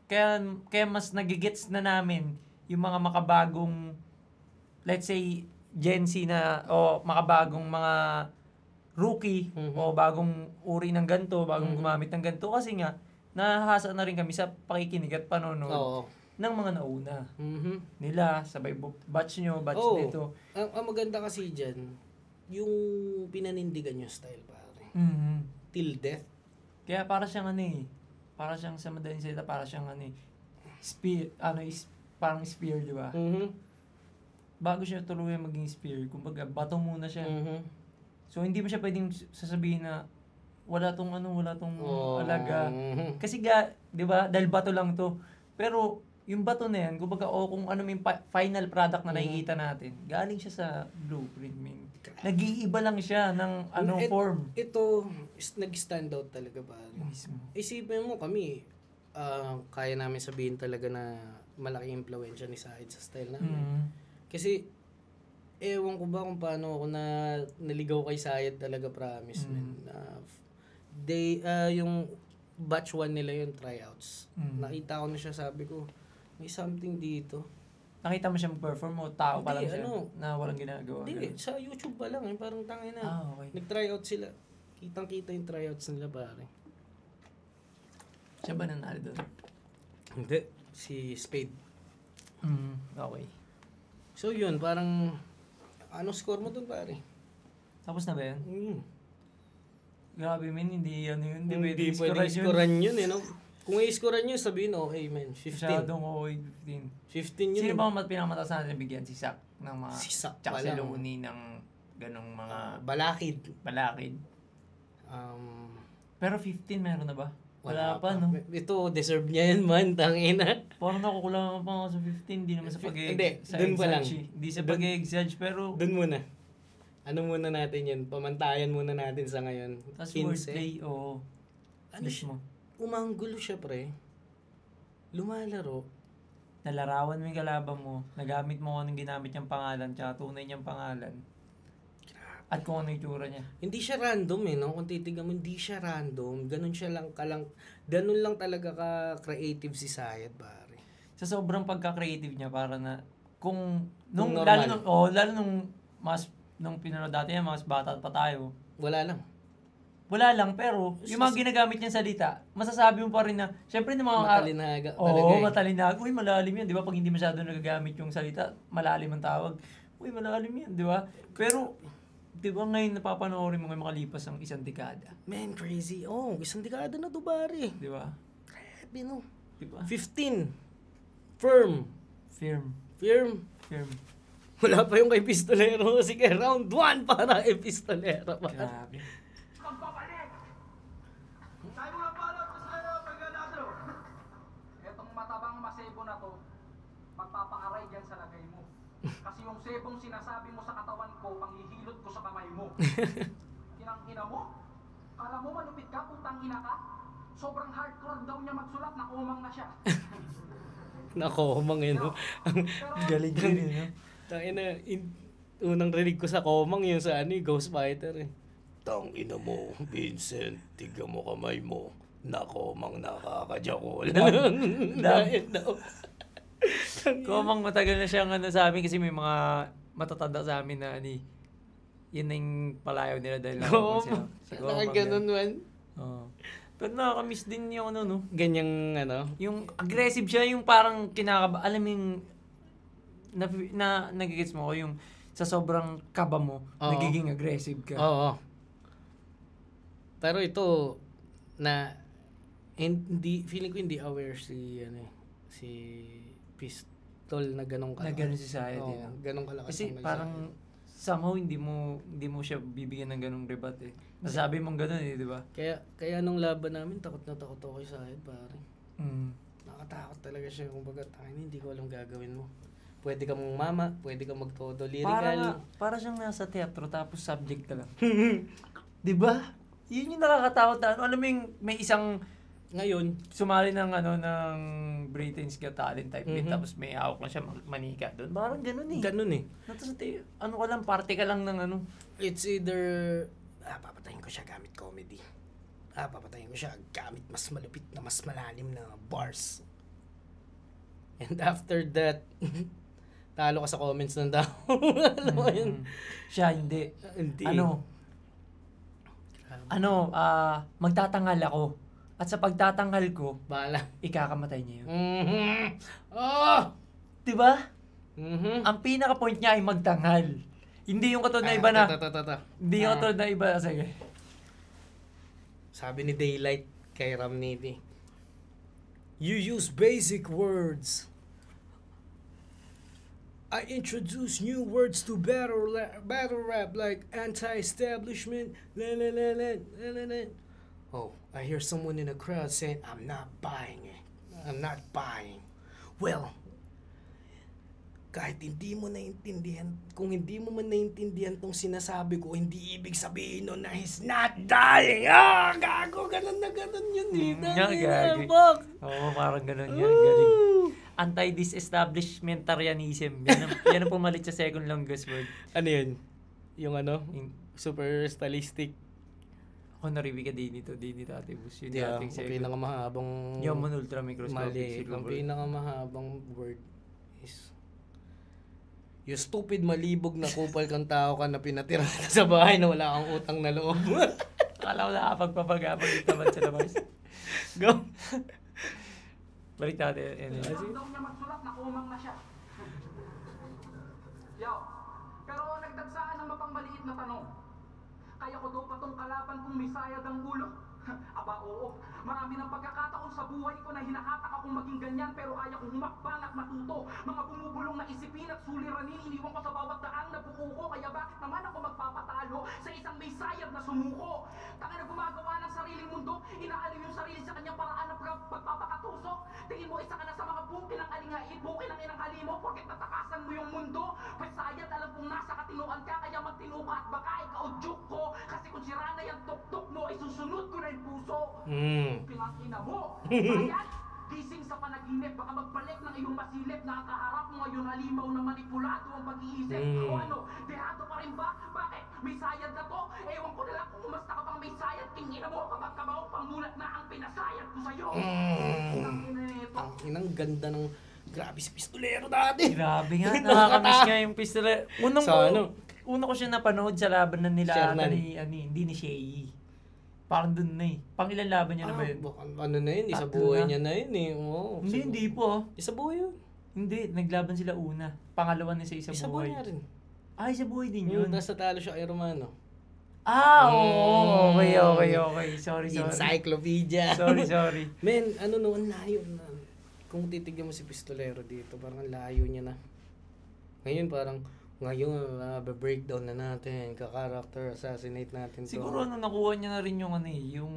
kaya mas nagigets na namin yung mga makabagong, let's say, Gen Z na, o makabagong mga rookie, o bagong uri ng ganito, bagong gumamit ng ganito. Kasi nga, nahahasa na rin kami sa pakikinig at panonood Oo. ng mga nauna. Mhm. Nila, sabay batch nyo, batch Oo. nito. Ang maganda kasi dyan, yung pinanindigan yung style, pare. Mhm. Till death. Kaya para siyang para siyang sa madaling salita, para siyang spear, parang spear, di ba? Mhm. Bago siya tuluyan maging spear, kumbaga, bato muna siya. Mhm. So, hindi mo siya pwedeng sasabihin na wala tong alaga. Mhm. Kasi di ba, dahil bato lang to. Pero, yung bato na yan, kumbaga, kung ano yung final product na nakikita natin, galing siya sa blueprint, man. Nag-iiba lang siya ng form. Ito, nag-stand out talaga, pare. Mismo. Isipin mo kami, kaya namin sabihin talaga na malaking impluwensya ni Said sa style namin. Mm. Kasi, ewan ko ba kung paano ako naligaw kay Sayed talaga, promise, man. Yung batch 1 nila yung tryouts. Nakita ko na siya, sabi ko, may something dito. Nakita mo siya mag-perform o tao pa lang Hindi, siya na walang ginagawa? Hindi, sa YouTube pa lang, parang tangin na. Okay. Nag-tryout sila. Kitang-kita yung tryouts nila, pare. Siya ba nanalo doon? Hindi, si Spade. Okay. So yun, parang, score mo dun, pare? Tapos na ba yun? Grabe, man, hindi yun. Hindi pwede scorean yun, no? Kung i-scorean yun, sabihin, okay, man, 15. Masyadong okay, 15 yun. Sino ba ang pinakamataas natin bigyan? Si Sak ng mga... Si Sak tsaka pa si lang. Looney ng ganong mga Balakid. balakid. Pero 15 meron na ba? Wala pa, no? Ito, deserve niya yan, man, tangina. Parang nakukulangan pa ako sa 15, di naman sa Hindi, dun pa lang. Hindi sa pag-exage, pero... Doon muna. Ano muna natin yun? Pamantayan muna natin sa ngayon. Tapos 15. wordplay, oo. Ano siya? Mismo. Umanggulo siya, pre. Lumalaro. Nalarawan mo yung kalaban mo, nagamit mo kung anong ginamit niyang pangalan, tsaka tunay niyang pangalan. At kung ano yung itsura niya. Hindi siya random no? Kung titignan mo, hindi siya random. Ganun lang talaga ka-creative si Sayed, pare. Sa sobrang pagka-creative niya, para na, Nung normal. lalo nung pinanood dati yan, mas bata pa tayo. Wala lang. Wala lang, pero yung mga ginagamit niyang salita, masasabi mo pa rin na, syempre yung mga... Matalinaga talaga Oo, matalinaga. Uy, malalim yan. Di ba? Pag hindi masyado nagagamit yung salita, malalim ang tawag. Uy, malalim yan. Di ba? Pero, di ba ngayon napapanoorin mo ng makalipas ang isang dekada? Man, crazy. Oh, isang dekada na to, pare. Di ba? Grabe, no? Di ba? 15. Firm. Firm. Wala pa yung kay Pistolero. Sige, round 1 para kay Pistolero. Grabe. Magpapalik! Tayo muna pala, Pistolero, pagkadasro. Etong matabang masebo na to, magpapaaray dyan sa lagay mo. Kasi yung sebong sinasabi mo sa katawan ko, panghihilot ko sa kamay mo. Kinang-ina mo? Kala mo malupit ka, putang ina ka? Sobrang hardcore daw niya magsulat, nakumang na siya. Nakomang yun. No? Galing din yun, no? Tangina, unang rinig ko sa komang yun sa Ghost Fighter eh. Tangina mo, Vincent, tignan mo kamay mo. Nakomang nakakajakol. Dahil daw. Komang matagal na siyang sa amin kasi may mga matatanda sa amin na yun na yung palayaw nila dahil Komang. Si Komang Ganun man. Oo. Pero nakakamiss din yung Ganyang yung aggressive siya, yung parang alam mo yung nagigits mo ko yung sa sobrang kaba mo, Oo. nagiging aggressive ka. Oo. Pero ito, feeling ko hindi aware si Pistol na ganun Na ganun si Sayed, Oo, yun. ganun kalakas. Kasi ang parang somehow hindi mo siya bibigyan ng ganung rebat eh. Nasabi mong ganun eh, di ba? Kaya nung laban namin, takot na takot ako kay Sayed, pare. Mm. Nakatakot talaga siya. Kumbaga, hindi ko alam gagawin mo. Pwede kang mama, pwede kang magtodo lyrical. Para siyang nasa teatro tapos subject ka lang. Di ba? Yun yung nakakatakot na. Alam mo yung may isang Ngayon, sumali ng Britain's Got Talent type beat tapos may hawak lang siya manika doon. Parang ganun eh. ganun eh. Tapos ka lang, parte ka lang ng It's either, papatayin ko siya gamit comedy. Papatayin ko siya gamit mas malupit na mas malalim na bars. And after that, talo ka sa comments ng tao. Alam mo yun? Siya hindi. Hindi. Magtatangal ako. At sa pagtatanghal ko, Bahala. ikakamatay niya yun. Oh! Diba? Mhm. Ang pinaka-point niya ay magtanghal. Hindi yung katulad na iba na. Hindi yung katulad na iba. Sige. Sabi ni Daylight kay Ramniti, you use basic words. I introduce new words to battle rap like anti-establishment. Oh, I hear someone in the crowd saying, I'm not buying it. I'm not buying. Well, kahit hindi mo naintindihan, kung hindi mo man naintindihan tong sinasabi ko, hindi ibig sabihin nun na he's not dying. Gago, ganun na ganun yun. Gagi. Oo, parang ganun yan. Galing. Anti-disestablishmentarianism. Yan ang pumalit sa second longest word. Ano yun? Yung super stylistic. Ako narinig ka din ito Ate Bus. Yun Yeah, yung ating ang second. pinakamahabang... Yaman Ultra Microscopic. Mali. Ang pinakamahabang word is... You stupid malibog na kupal kang tao ka na pinatira ka sa bahay na wala kang utang na loob. Akala ko nakapagpapagapag itaman sa labas. Go. Balik natin. Alam daw niya magsulat na kumang na siya. Yo, pero nagdagsaan ng mapangmaliit na tanong. Kaya ko daw pa tong kalaban kung may sayad ang ulo? Aba oo, marami ng pagkakataon sa buhay ko na hinahatak akong maging ganyan pero kaya kong humakbang at matuto. Mga bumubulong na isipin at suliranin, iniwan ko sa bawat daang na buko ko. Kaya bakit naman ako magpapatalo sa isang may sayad na sumuko? Taka na gumagawa ng sariling mundo, inaaliw yung sarili sa kanyang paraan ng pagpapakatusok. Tingin mo isa ka na sa mga buki ng alingait, buki ng inang halimo, porket natakasan mo yung mundo. Pasayad, alam kong nasa katinuan ka, kaya magtinu ka at baka ikaudjuk ko. Kasi kung sira na yung tuktok mo, ay susunod ko na yung puso. Pinangina mo. Ayan, gising sa panaginip, baka magbalik ng iyong masilip. Nakakaharap mo ngayon halimaw na manipulado ang pag-iisip. O ano, dehado pa rin ba? Bakit? May sayad na to? Ewan ko na lang kung umasta ka pang may sayad. Tingina mo kapag kabaw pangulat na ang pinasayad ko sa'yo. Pinangina nito. Ang inang ganda ng... Grabe si Pistolero dati. Grabe nga, nakakamiss nga yung pistol. Una ko siya napanood sa laban na nila Sherman. hindi ni Shay. Parang dun na eh. Pang ilan laban niya na ba yun? Ano na yun? Isa Tatlo buhay na. niya na yun eh. Oo, Hindi po. Isa buhay yun. Hindi, naglaban sila una. Pangalawa na sa isa Isa buhay buhay. nga rin. Isa buhay din Yun, yun. nasa talo siya kay Romano. Oo. Okay. Sorry. Encyclopedia. Sorry. Men, ang layo na. Kung titignan mo si Pistolero dito, parang ang layo niya na. Ngayon, breakdown na natin, ka-character, assassinate natin to. Siguro nakuha niya na rin yung yung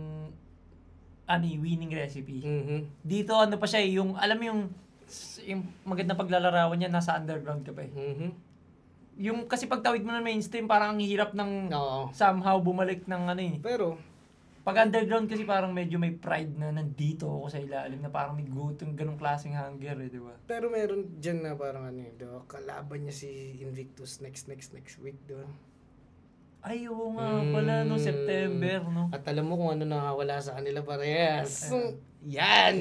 winning recipe. Dito pa siya yung, alam mo yung magandang paglalarawan niya, nasa underground ka pa eh. Yung, kasi pagtawid mo na mainstream, parang ang hirap ng somehow bumalik ng Pero, pag underground kasi parang medyo may pride na nandito ako sa ilalim na parang may gutom, ganong klaseng hunger eh, di ba? pero meron dyan na parang di ba? Kalaban niya si Invictus next week, di ba? Ay, oo nga pala, September, no? At alam mo kung ano nakawala sa kanila parehas. Yan!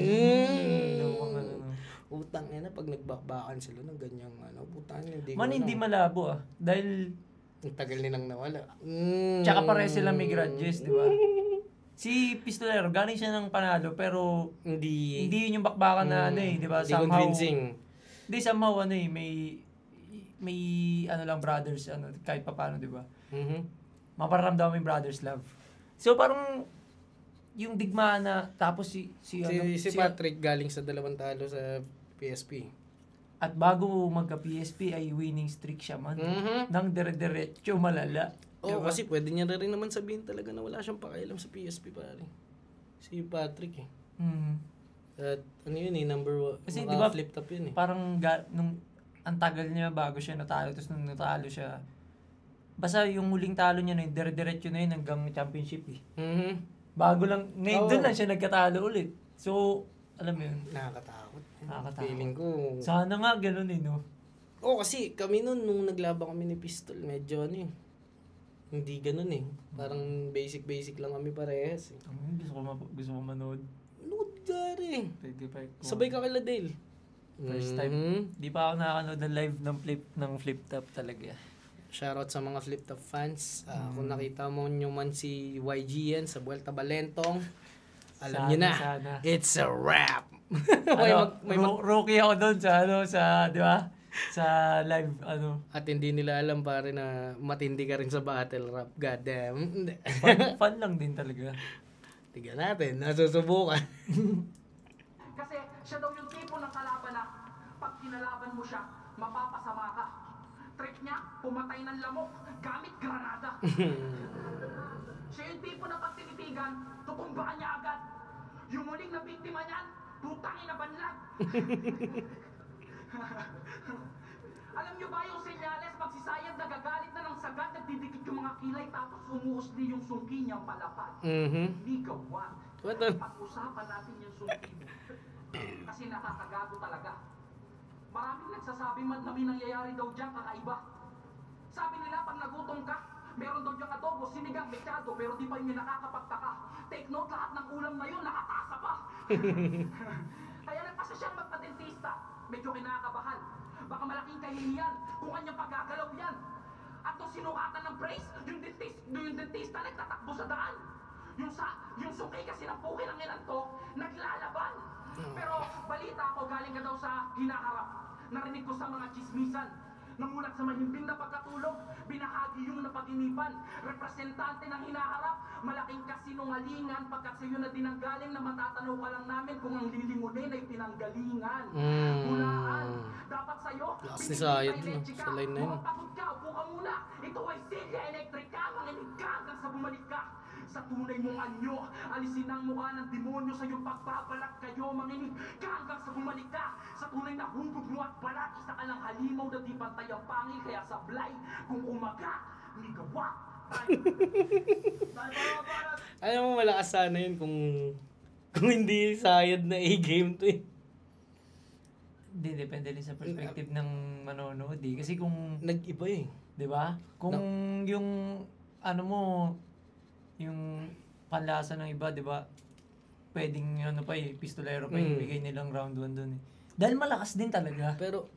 Utang na pag nagbakbakan sila ng ganyang putang hindi hindi malabo dahil ang tagal nilang nawala. Tsaka pares sila may grudges, di ba? Si Pistolero, galing siya ng panalo, pero hindi yun yung bakbakan na di ba? Hindi convincing. Hindi, somehow may brothers, kahit pa paano, di ba? Maparamdaman mo yung brothers love. So parang yung digmaan na tapos Si Patrick galing sa 2 talo sa PSP. at bago magka PSP ay winning streak siya man. Mhm. Nang dire-diretso malala. Oo, Diba? kasi pwede niya na rin naman sabihin talaga na wala siyang pakialam sa PSP pare. Si Patrick eh. Mhm. At ano yun eh, number 1. Kasi Kasi di ba, flip top yun eh. Parang nung ang tagal niya bago siya natalo, tapos nung natalo siya, basta yung huling talo niya na yun, dire-diretso na yun hanggang championship eh. Mhm. Bago lang, ngayon Oo. doon lang siya nagkatalo ulit. So, alam mo yun, Nakakatakot. Nakakatakot. Feeling ko. sana nga ganun eh, no? Oo, kasi kami nun, nung naglaba kami ni Pistol, medyo ano eh. Hindi ganun eh. Parang basic lang kami parehas eh. Gusto ko manood. Load gari. Pwede pa ako. Sabay ka kila Dale. First time. Mhm. Di pa ako nakakanood ng live ng flip top talaga. Shoutout sa mga flip top fans. Kung nakita mo nyo man si YG yan sa Vuelta Balentong, alam nyo na, Sana. it's a wrap. Rookie ako doon sa di ba? Sa live, At hindi nila alam pare na matindi ka rin sa battle rap. Goddamn. Hindi. fun lang din talaga. Tignan natin, nasusubukan. Kasi siya daw yung tipo ng kalaban na pag kinalaban mo siya, mapapasama ka. Trick niya, pumatay ng lamok gamit granada. Siya yung tipo na pag tinitigan, tutumbaan niya agad. Yung muling na biktima niyan, putangin na banlag. Alam niyo ba yung senyales magsisayad nagagalit na ng sagad, nagdidikit yung mga kilay tapos umuusli yung sungki niyang palapad. Hindi gawa. What the? Pag-usapan natin yung sungki mo. Kasi nakakagago talaga. Maraming nagsasabi man na may nangyayari daw dyan kakaiba. Sabi nila pag nagutom ka, meron daw dyan adobo, sinigang, mechado, pero di pa yun nakakapagtaka. Take note, lahat ng ulam na yun nakatasa pa. Kaya nagpasa siyang magpa-dentista. Medyo kinakabahan. Baka malaking kahihiyan kung kanyang paggagalaw yan. At nung sinukatan ng brace, yung dentista nagtatakbo sa daan. Yung suki kasi ng pukin ng inantok, naglalaban. Pero balita ko galing ka daw sa hinaharap. Narinig ko sa mga chismisan. Namulat sa mahimbing na pagkatulog, binahagi yung napaginipan. Representante ng hinaharap, malaking kasinungalingan pagkat sa'yo na dinanggaling na matatanaw ka lang namin kung ang lilingunin ay pinanggalingan. Hulaan, dapat sa'yo, Lakas ni Sayed dun, sa line na yun. Pagod ka, upo ka muna. Ito ay Silya Electrica, manginig ka hanggang sa bumalik ka. Sa tunay mong anyo, alisin ang mukha ng demonyo sa iyong pagbabalak kayo, manginig ka hanggang sa bumalik ka. Sa tunay na humbog mo at balat, isa ka lang halimaw na di pantay ang pangil, kaya sablay kung umaga, ni gawa. Alam mo, malakas sana yun kung hindi sayad na A-game to eh. Hindi, depende rin sa perspective ng manonood eh. Kasi kung, Nag-iba eh. di ba? Kung yung, yung panlasa ng iba, di ba? Pwedeng, pistolero pa ibigay nilang round 1 dun eh. Dahil malakas din talaga. Pero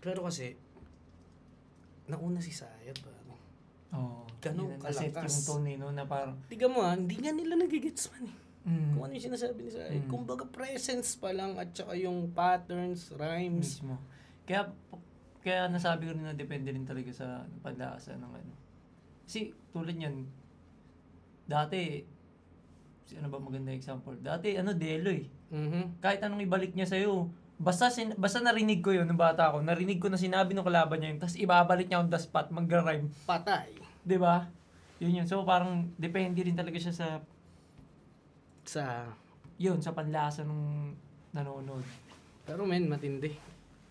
kasi, nauna si Sayad pa. Oo. Ganun Set kalakas. yung tone eh, no, na parang, Tiga mo hindi nga nila nagigets man eh. Kung ano yung sinasabi ni Sayad. Kumbaga presence pa lang at saka yung patterns, rhymes. mismo. Kaya nasabi ko rin na depende rin talaga sa panlasa ng ano. Kasi tulad yan, dati, ano ba maganda example? Dati, Delo eh. Kahit anong ibalik niya sa'yo, basta narinig ko yun nung bata ako, narinig ko na sinabi ng kalaban niya yun, tapos ibabalik niya on the spot, magra-rhyme. Patay. Diba? Yun. So parang, depende rin talaga siya sa panlasa ng nanonood. Pero men, matindi.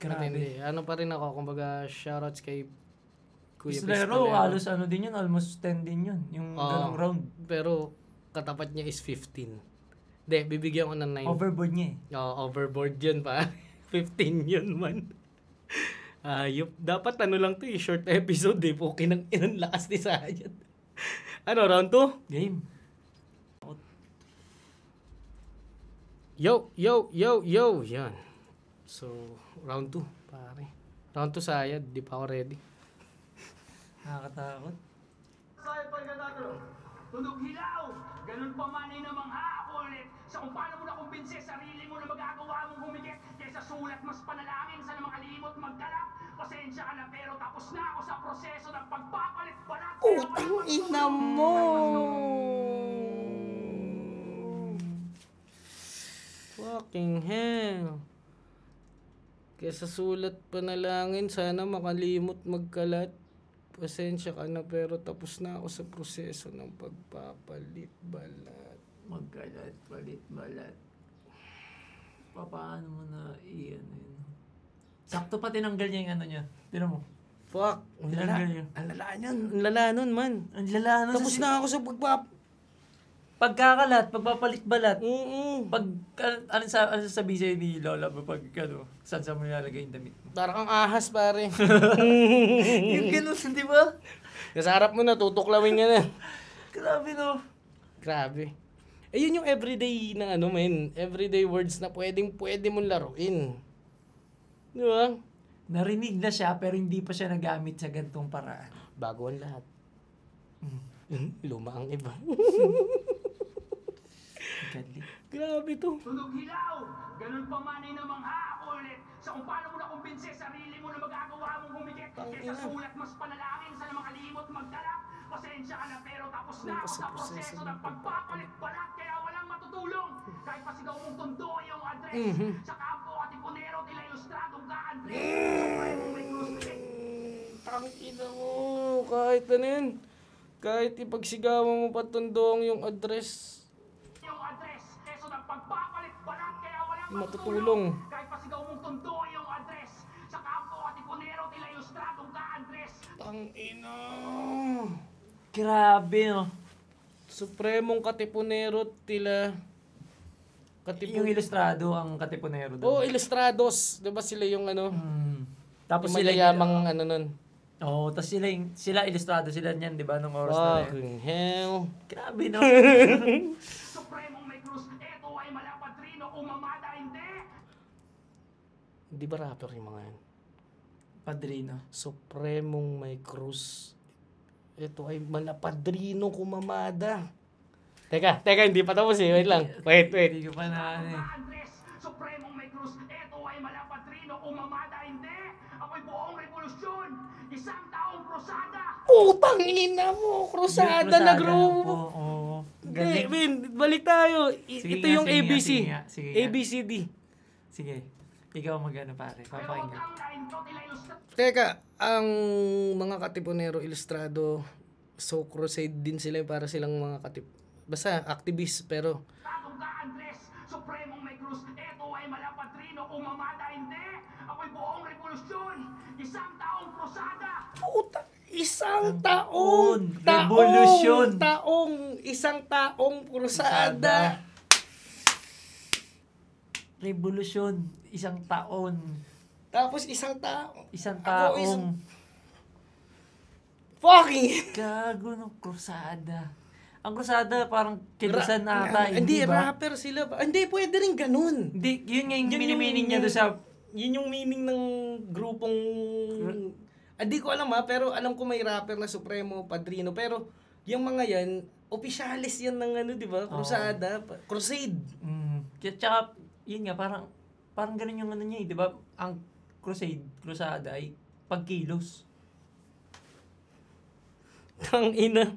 Grabe. Matindi. Ano pa rin ako, kumbaga shoutouts kay Kuya Pistolero, halos din yun, almost 10 din yun, yung ganong round. Pero katapat niya is 15. Hindi, bibigyan ko ng 9. Overboard niya eh. Overboard yun pa. 15 yun man. Dapat lang to short episode eh. Puki ng inang lakas ni Sayad. Round 2? Game. Yo! Yan. So, round 2, pare. Round 2 Sayad, di pa ako ready. Nakakatakot. Sayad pa rin natin. Tunog hilaw! Ganun pa man ay namangha ako ulit sa kung paano mo nakumbinse sarili mo na magagawa mong humigit kaysa sulat mas panalangin sa namang kalimot magkalap. Pasensya ka na pero tapos na ako sa proseso ng pagpapalit balat. Putang ina mo! Fucking hell. Kesa sulat panalangin, sana makalimot magkalat. Pasensya ka na pero tapos na ako sa proseso ng pagpapalit-balat. Magkalat, balit. Paano mo na yun? Sakto pa tinanggal niya yung ano niya. Tinan mo. Fuck. Ang lala. Tinanggal niya. Ang lala niyan. Ang lala nun, man. Ang lala na. Tapos na ako sa Pagkakalat, pagpapalit-balat. Mm-mm. Ano sasabihin sa'yo ni Lola mo pag saan mo nilalagay yung damit mo? Parang kang ahas, pare. Yung ganun, di ba? Sa harap mo na, tutuklawin ka na. Grabe no. Grabe. Yun yung everyday na everyday words na pwede mong laruin. Di ba? Narinig na siya pero hindi pa siya nagamit sa gantong paraan. Bago ang lahat. Luma ang iba. Gadli. Grabe to. Tunog hilaw! Ganun pa man ay namangha ako ulit sa kung paano mo nakumbinse sarili mo na magagawa mong humigit kaysa sulat mas panalangin sa makalimot magdalak. Pasensya ka na pero tapos na ako sa proseso ng pagpapalit-balat kaya walang matutulong. Kahit pasigaw mong tondo yung address sa kampo at ipunero tila ilustradong ka-address. May krus Tangina mo. Kahit ano yun. Kahit ipagsigawan mo patundong yung address. pagpapalit-balat kaya walang matutulong. Kahit pasigaw mong tondo yung address sa kampo at ipunero tila ilustradong ka-address. Tangina. Grabe no. Supremong Katipunero tila Yung ilustrado ang Katipunero doon. Oh, ilustrados. 'Di ba sila yung ano? Tapos yung sila mayayamang ano nun. Oo, tapos sila ilustrado sila niyan, 'di ba, nung oras na yun. Fucking hell. Grabe no. Supremong may krus, eto ay malapadrino kung mamada hindi. Di ba rapper yung mga yan? Padrino. Supremong may krus. Ito ay malapadrino kumamada. Teka, hindi pa tapos eh. Wait lang. Wait. Hindi ko pa na ano eh. Andres, Supremong may krus, eto ay malapadrino kung mamada hindi. Ako'y buong revolusyon, isang taong krusada. Putang ina mo! Krusada na grupo. Oo. Hindi, Galing. Vin, balik tayo. Sige Ito nga, yung sige nga, ABC. sige nga, sige nga. ABCD. Sige. Ikaw magano pare. Pero huwag Papakinggan. kang nainto tila ilustradong Teka, ang mga Katipunero ilustrado, so crusade din sila para silang mga basta activist pero ka-Andres, Supremong may krus, eto ay malapadrino kung mamada hindi. Ako'y buong revolusyon, isang taong krusada. puta, isang taong Revolusyon. isang taong krusada. Revolusyon. Isang taon. Tapos isang tao. Isang Ako, taong. Fucking Gago ng krusada. Ang krusada parang kilusan ata. Hindi, ba? rapper sila ba? Hindi, pwede rin ganun. Hindi, yun nga yung Yun mini-meaning niya doon sa... Yun yung meaning ng grupong... Hindi ko alam pero alam ko may rapper na Supremo, Padrino. Pero yung mga yan, opisyalis yan ng ano, di ba? Krusada, crusade. Tsaka, yun nga, parang ganun yung ano niya, di ba? Ang krusada ay pagkilos. Tangina.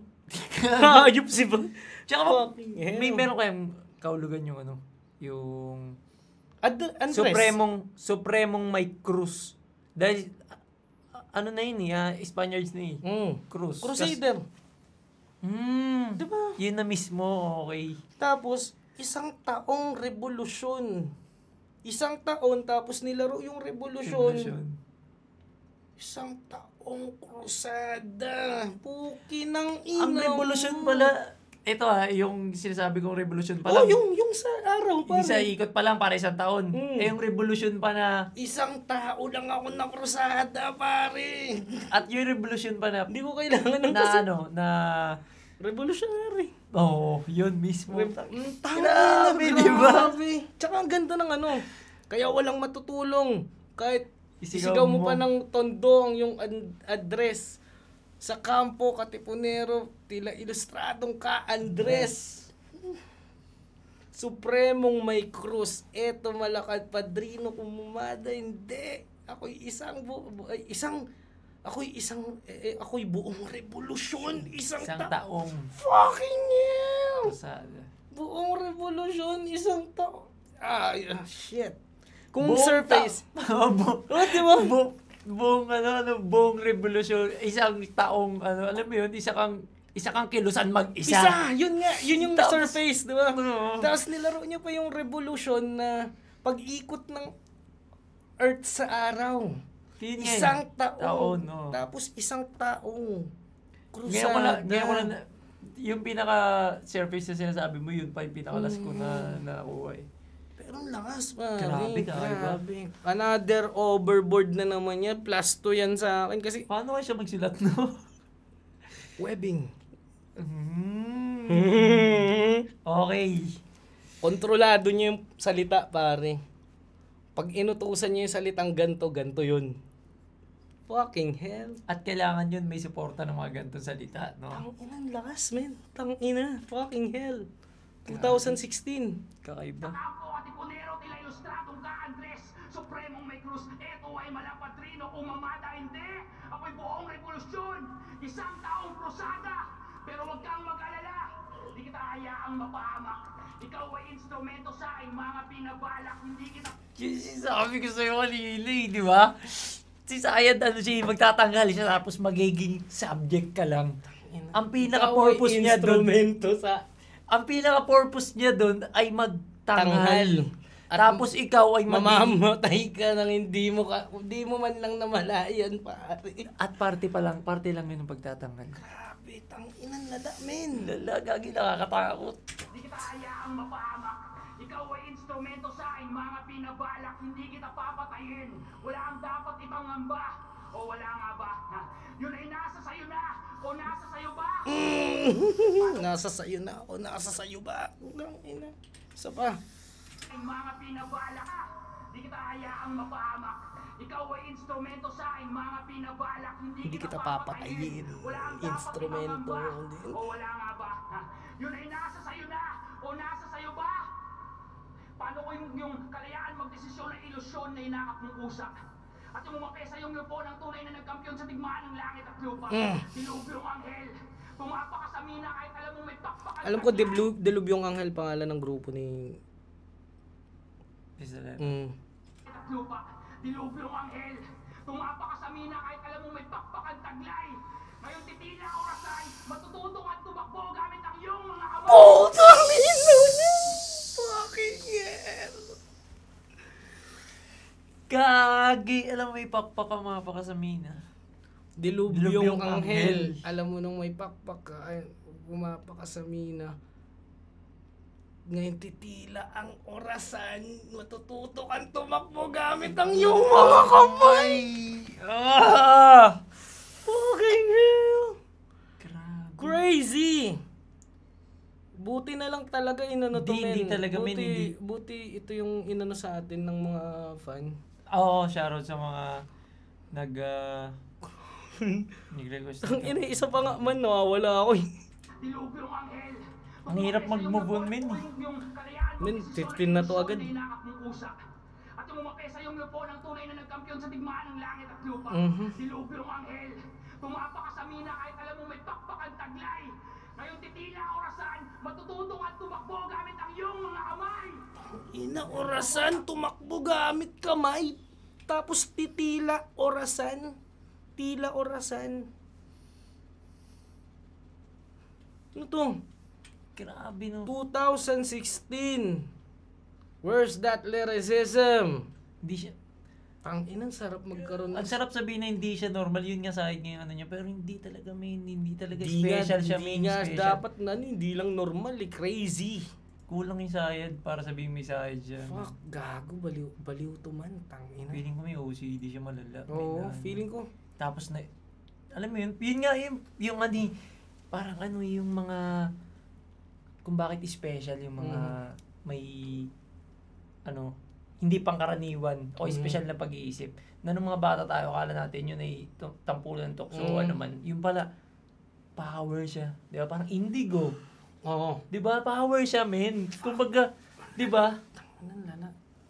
Hayop si ba? Tsaka, Fucking hell. meron kayong kaulugan yung ano, yung Andres. Supremong may krus. Dahil, ano na yun Spaniards na Cruz. Crusader. Diba? Yun na mismo, okay. Tapos, isang taong revolusyon. Isang taon, tapos nilaro yung revolusyon. Isang taong krusada. Puki ng ina. Ang revolusyon pala, ito yung sinasabi kong revolusyon pala. Oh, yung sa araw pa. Yung sa ikot pa lang para isang taon. Yung revolusyon pa na, Isang tao lang ako na krusada, pare. at yung revolusyon pa na, Hindi ko kailangan ng na revolutionary. yun mismo. Grabe, di ba? Tsaka ang ganda ng ano. Kaya walang matutulong. Kahit Isigaw isigaw mo mo. pa ng tondong yung address sa kampo, Katipunero, tila ilustradong ka, Andres. Supremong may krus. Eto malakad padrino kumumada. Hindi. Ako'y buong revolusyon. Isang taong Fucking hell! krusada. Buong revolusyon, isang tao. Shit. Kung surface. Di ba? Buong revolusyon, isang taong, alam mo yun, isa kang kilusan mag-isa. Yun nga, yun yung Tapos, surface, di ba? Tapos nilaro niya pa yung revolution na pag-ikot ng Earth sa araw. Yun nga, Isang taon. no. Tapos isang taong Ngayon krusada. ko na, yung pinaka-surface na sinasabi mo, yun pa yung pinaka-last ko na nakuha eh. Pero ang lakas pa. Grabe, kakaiba. Another overboard na naman yan. Plus 2 yan sa akin kasi Paano kaya siya magsulat, no? webbing. Okay. Kontrolado niya yung salita, pare. Pag inutusan niya yung salitang ganto yun. Fucking hell. At kailangan yun may suporta ng mga ganitong salita, no? Tangina, ang lakas, men. Tangina, fucking hell. 2016. Kakaiba. Ako at ipunero tila ilustratong ka Andres, Supremong may krus, eto ay malapatrino kung mamata hindi. Ako'y buong revolusyon, isang taong krusada. Pero huwag kang mag-alala, di kita hayaang mapahamak. Ikaw ay instrumento sa aking mga pinabalak, hindi kita... Sabi ko sa'yo kanina eh, di ba? Si Sayad, magtatanggal siya tapos magiging subject ka lang. Ang pinaka-purpose niya doon, ang pinaka-purpose niya doon ay magtanghal. Tapos ikaw ay mamamatay ka nang hindi mo man lang namalayan, pare. At parte lang yun ng pagtatanggal. Grabe, tanginan lada, men. Lalagagi, nakakatakot. Di kita hayaang mapahamak. Ikaw ay instrumento sa aking mga pinabalak, hindi kita papatayin. Wala kang dapat ipangamba. O wala nga ba? Ha? Yun ay nasa sayo na. O nasa sayo ba? Nasa sayo na o nasa sayo ba? Ina. Isa pa. Ay mga pinabalak ka. Di kita hayaang mapahamak. Ikaw ay instrumento sa aking mga pinabalak, hindi kita papatayin. Wala kang dapat Instrumento. ipangamba. O wala nga ba? Ha? Yun ay nasa sayo na. O nasa sayo ba? Paano ko yung kalayaan magdesisyon ng ilusyon na inakap mong usap? At yung umapesa yung lupo ng tunay na nagkampiyon sa digmaan ng langit at lupa. Dilubyong anghel. Pumapa ka sa mina kahit alam mo may pakpakan. Alam ko, Dilubyong Anghel pangalan ng grupo ni... At lupa. Dilubyong anghel. Pumapa ka sa mina kahit alam mo may pakpakan taglay. Ngayon titila orasan. Matututong at tumakbo gamit ang iyong mga kamay. Oh, tangin na! Fucking hell! Gagi! Alam mo, may pakpak ka mga pa sa mina. Dilubyong Anghel. Alam mo nung may pakpak ka, ay, pumapa ka sa mina. Ngayon titila ang orasan, matututo kang tumakbo gamit ang iyong mga kamay! Fucking hell! Grabe. Crazy! Buti na lang talaga inano to, men. Hindi talaga, men, hindi. Buti ito yung inano sa atin ng mga fan. Oo, shoutout sa mga nag-request. Ang ina, isa pa nga man, nawawala ako eh. Dilubyong anghel. Ang hirap mag-move on, men. Men, 15 na to agad. At yung umapesa yung lupo ng tunay na nagkampiyon sa digmaan ng langit at lupa. Dilubyong anghel. Pumapa ka sa mina kahit alam mo may pakpakan taglay. Ngayon titila orasan, matututong at tumakbo gamit ang iyong mga kamay. Ina, orasan, tumakbo gamit kamay. Tapos titila orasan. Tila orasan. Ano to? Grabe, no? 2016. Where's that lyricism? Hindi siya... Ang sarap magkaroon. Ang sarap sabihin na hindi siya normal, yun nga sa akin ngayon ano niya, pero hindi talaga main, hindi talaga Di special nga, siya, di main nga, special. dapat na, hindi lang normal eh, crazy. Kulang yung sayad para sabihin may sayad siya. Fuck, gago, baliw to man, tangina. Feeling ko may OCD siya malala. Oo, feeling ko. Tapos na, alam mo yun nga yung ano, parang ano yung mga, kung bakit special yung mga may, ano, hindi pangkaraniwan o special na pag-iisip. Na nung mga bata tayo, akala natin yun ay tampulan ng tukso o ano man. Yung pala, power siya. Di ba? Parang indigo. Oo. Di ba? Power siya, men. Kumbaga, di ba?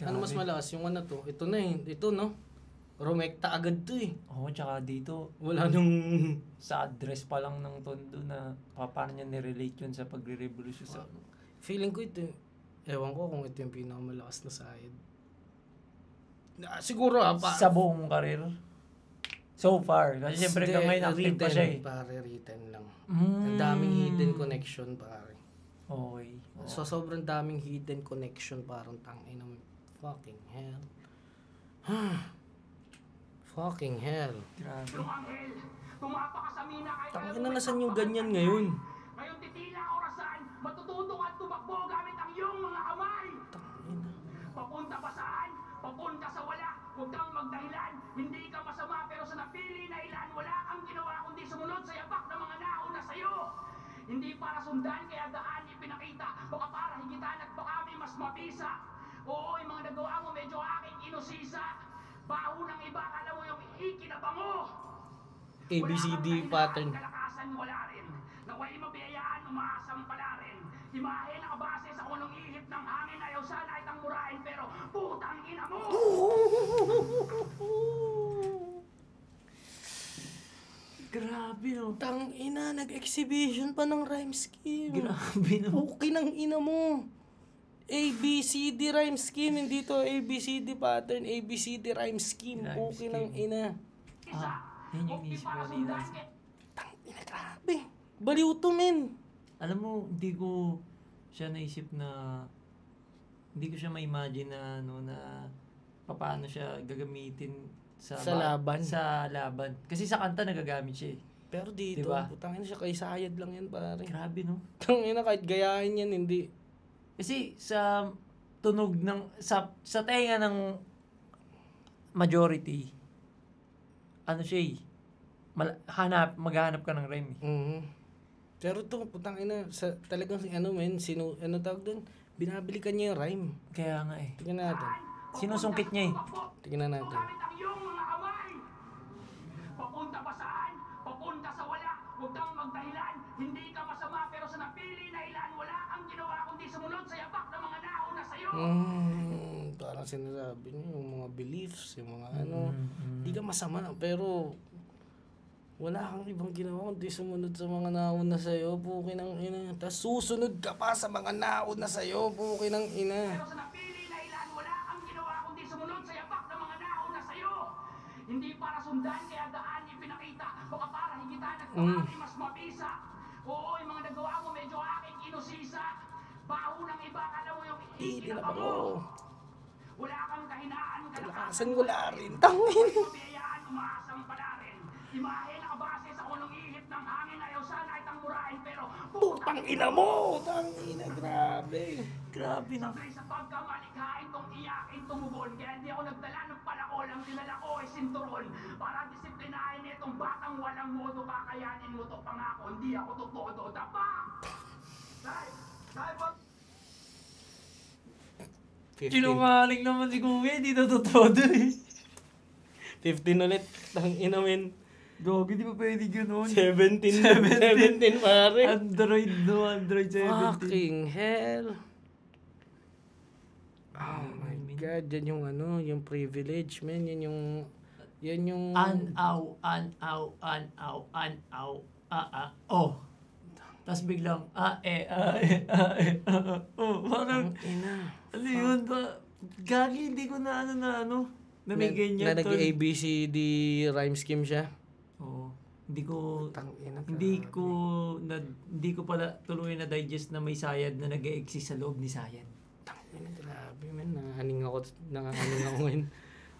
Ano mas malakas? Yung ano to? Ito na eh. Ito, no? Rumekta agad to eh. Oo, tsaka dito, Wala nung... sa address pa lang ng Tondo na paano niya nirelate yun sa pagre-revolusyon sa... Feeling ko ito, Ewan ko kung ito yung pinakamalakas na side. Siguro Sa buong career. So far. Kasi siyempre hanggang ngayon active pa siya eh. Pare, written lang. Ang daming hidden connection, pare. Okay. So, sobrang daming hidden connection, parang tangin ng fucking hell. Fucking hell. Grabe. Yung anghel, tumapa ka sa mina kahit Tangin na, nasan yung ganyan ngayon? Ngayon titila orasan, matututo ka at tumakbo gamit ang iyong mga kamay. Tangin na. Papunta ba saan? Papunta sa wala. Huwag kang magdahilan. Hindi ka masama pero sa napili na ilan, wala kang ginawa kundi sumunod sa yapak ng mga nauna sa'yo. Hindi para sundan kaya daan ipinakita. Baka para higitan at baka may mas mabisa. Oo, yung mga nagawa mo medyo aking inusisa. Baho ng iba, alam mo yung ikinabango. ABCD pattern. Kalakasan wala rin. Naway mabiyayaan, umaasang pala rin. Imahe nakabase sa unong ihip ng hangin. Ayaw sana itang murahin pero putang ina mo! Grabe no. Tangina, nag-exhibition pa ng rhyme scheme. Grabe no. Okay ng ina mo. ABCD rhyme scheme, hindi to ABCD pattern, ABCD rhyme scheme. Rhyme Okay ng scheme. ina. Yan yung inisip ko kanina. Tangina, grabe. Baliw to, men. Alam mo, hindi ko siya naisip na hindi ko siya ma-imagine na ano na paano siya gagamitin sa laban. Sa laban. Kasi sa kanta nagagamit siya eh. Pero dito, Diba? putangin siya kay sayad lang yan, pare. Grabe no. Tangina, kahit gayahin yan, hindi. Kasi sa tunog ng sa tenga ng majority ano siya eh. Maghahanap ka ng rhyme eh. Mhm. Pero to, putangina, talagang men, ano tawag doon? Binabalikan niya yung rhyme. Kaya nga eh. Tingnan natin. Sinusungkit niya eh. Tingnan natin. Gamit ang iyong mga kamay. Papunta ba saan? Papunta sa wala. Huwag kang magdahilan. Hindi ka masama pero sa napili na ilan, wala kang ginawa kundi sumunod sa yapak ng mga nauna sa'yo. Parang sinasabi niya yung mga beliefs, yung mga ano. Hindi ka masama pero wala kang ibang ginawa kundi sumunod sa mga nauna sa'yo, buki ng ina. Tapos susunod ka pa sa mga nauna sa'yo, buki ng ina. Pero sa napili na ilan, wala kang ginawa kundi sumunod sa yapak ng mga nauna sa'yo. Hindi para sundan kaya daan ipinakita. Baka para higitan at baka may mas mabisa. Oo, yung mga nagawa mo medyo aking inusisa. Baho ng iba, alam mo yung ikinabango. Wala kang kahinaan, Kalakasan wala rin. Tangin. Mabiyayaan, umaasang pala rin. Imahe nakabase sa unong ihip ng hangin. Ayaw sana itang murahin pero Putang ina mo. Tangina, grabe. Grabe no. sabay sa pagkamalikhain kong iyakin tumugon. Kaya hindi ako nagdala ng palakol. Ang dinala ko ay sinturon. Para disiplinahin itong batang walang modo. Kakayanin mo to pangako. Hindi ako tutodo. Tapa! Dahil 15. Sinungaling naman si Kuya, hindi na totoo doon eh. 15 ulit. Tangina, men. Gogi, di ba pwede gano'n? 17 pare. Android no, Android 17. Fucking hell. Oh my God, yan yung ano, yung privilege, man. Yan yung... An-aw, oh. Tapos biglang, oh. Parang, ina. ano yun ba? Gagi, hindi ko na ano. Na may ganyan. Na nag-ABCD rhyme scheme siya. Oo. Hindi ko Tangina, hindi ko pala tuloy na digest na may sayad na nag-exist sa loob ni sayad. Tangina, grabe, man. Nangahaning ako ngayon.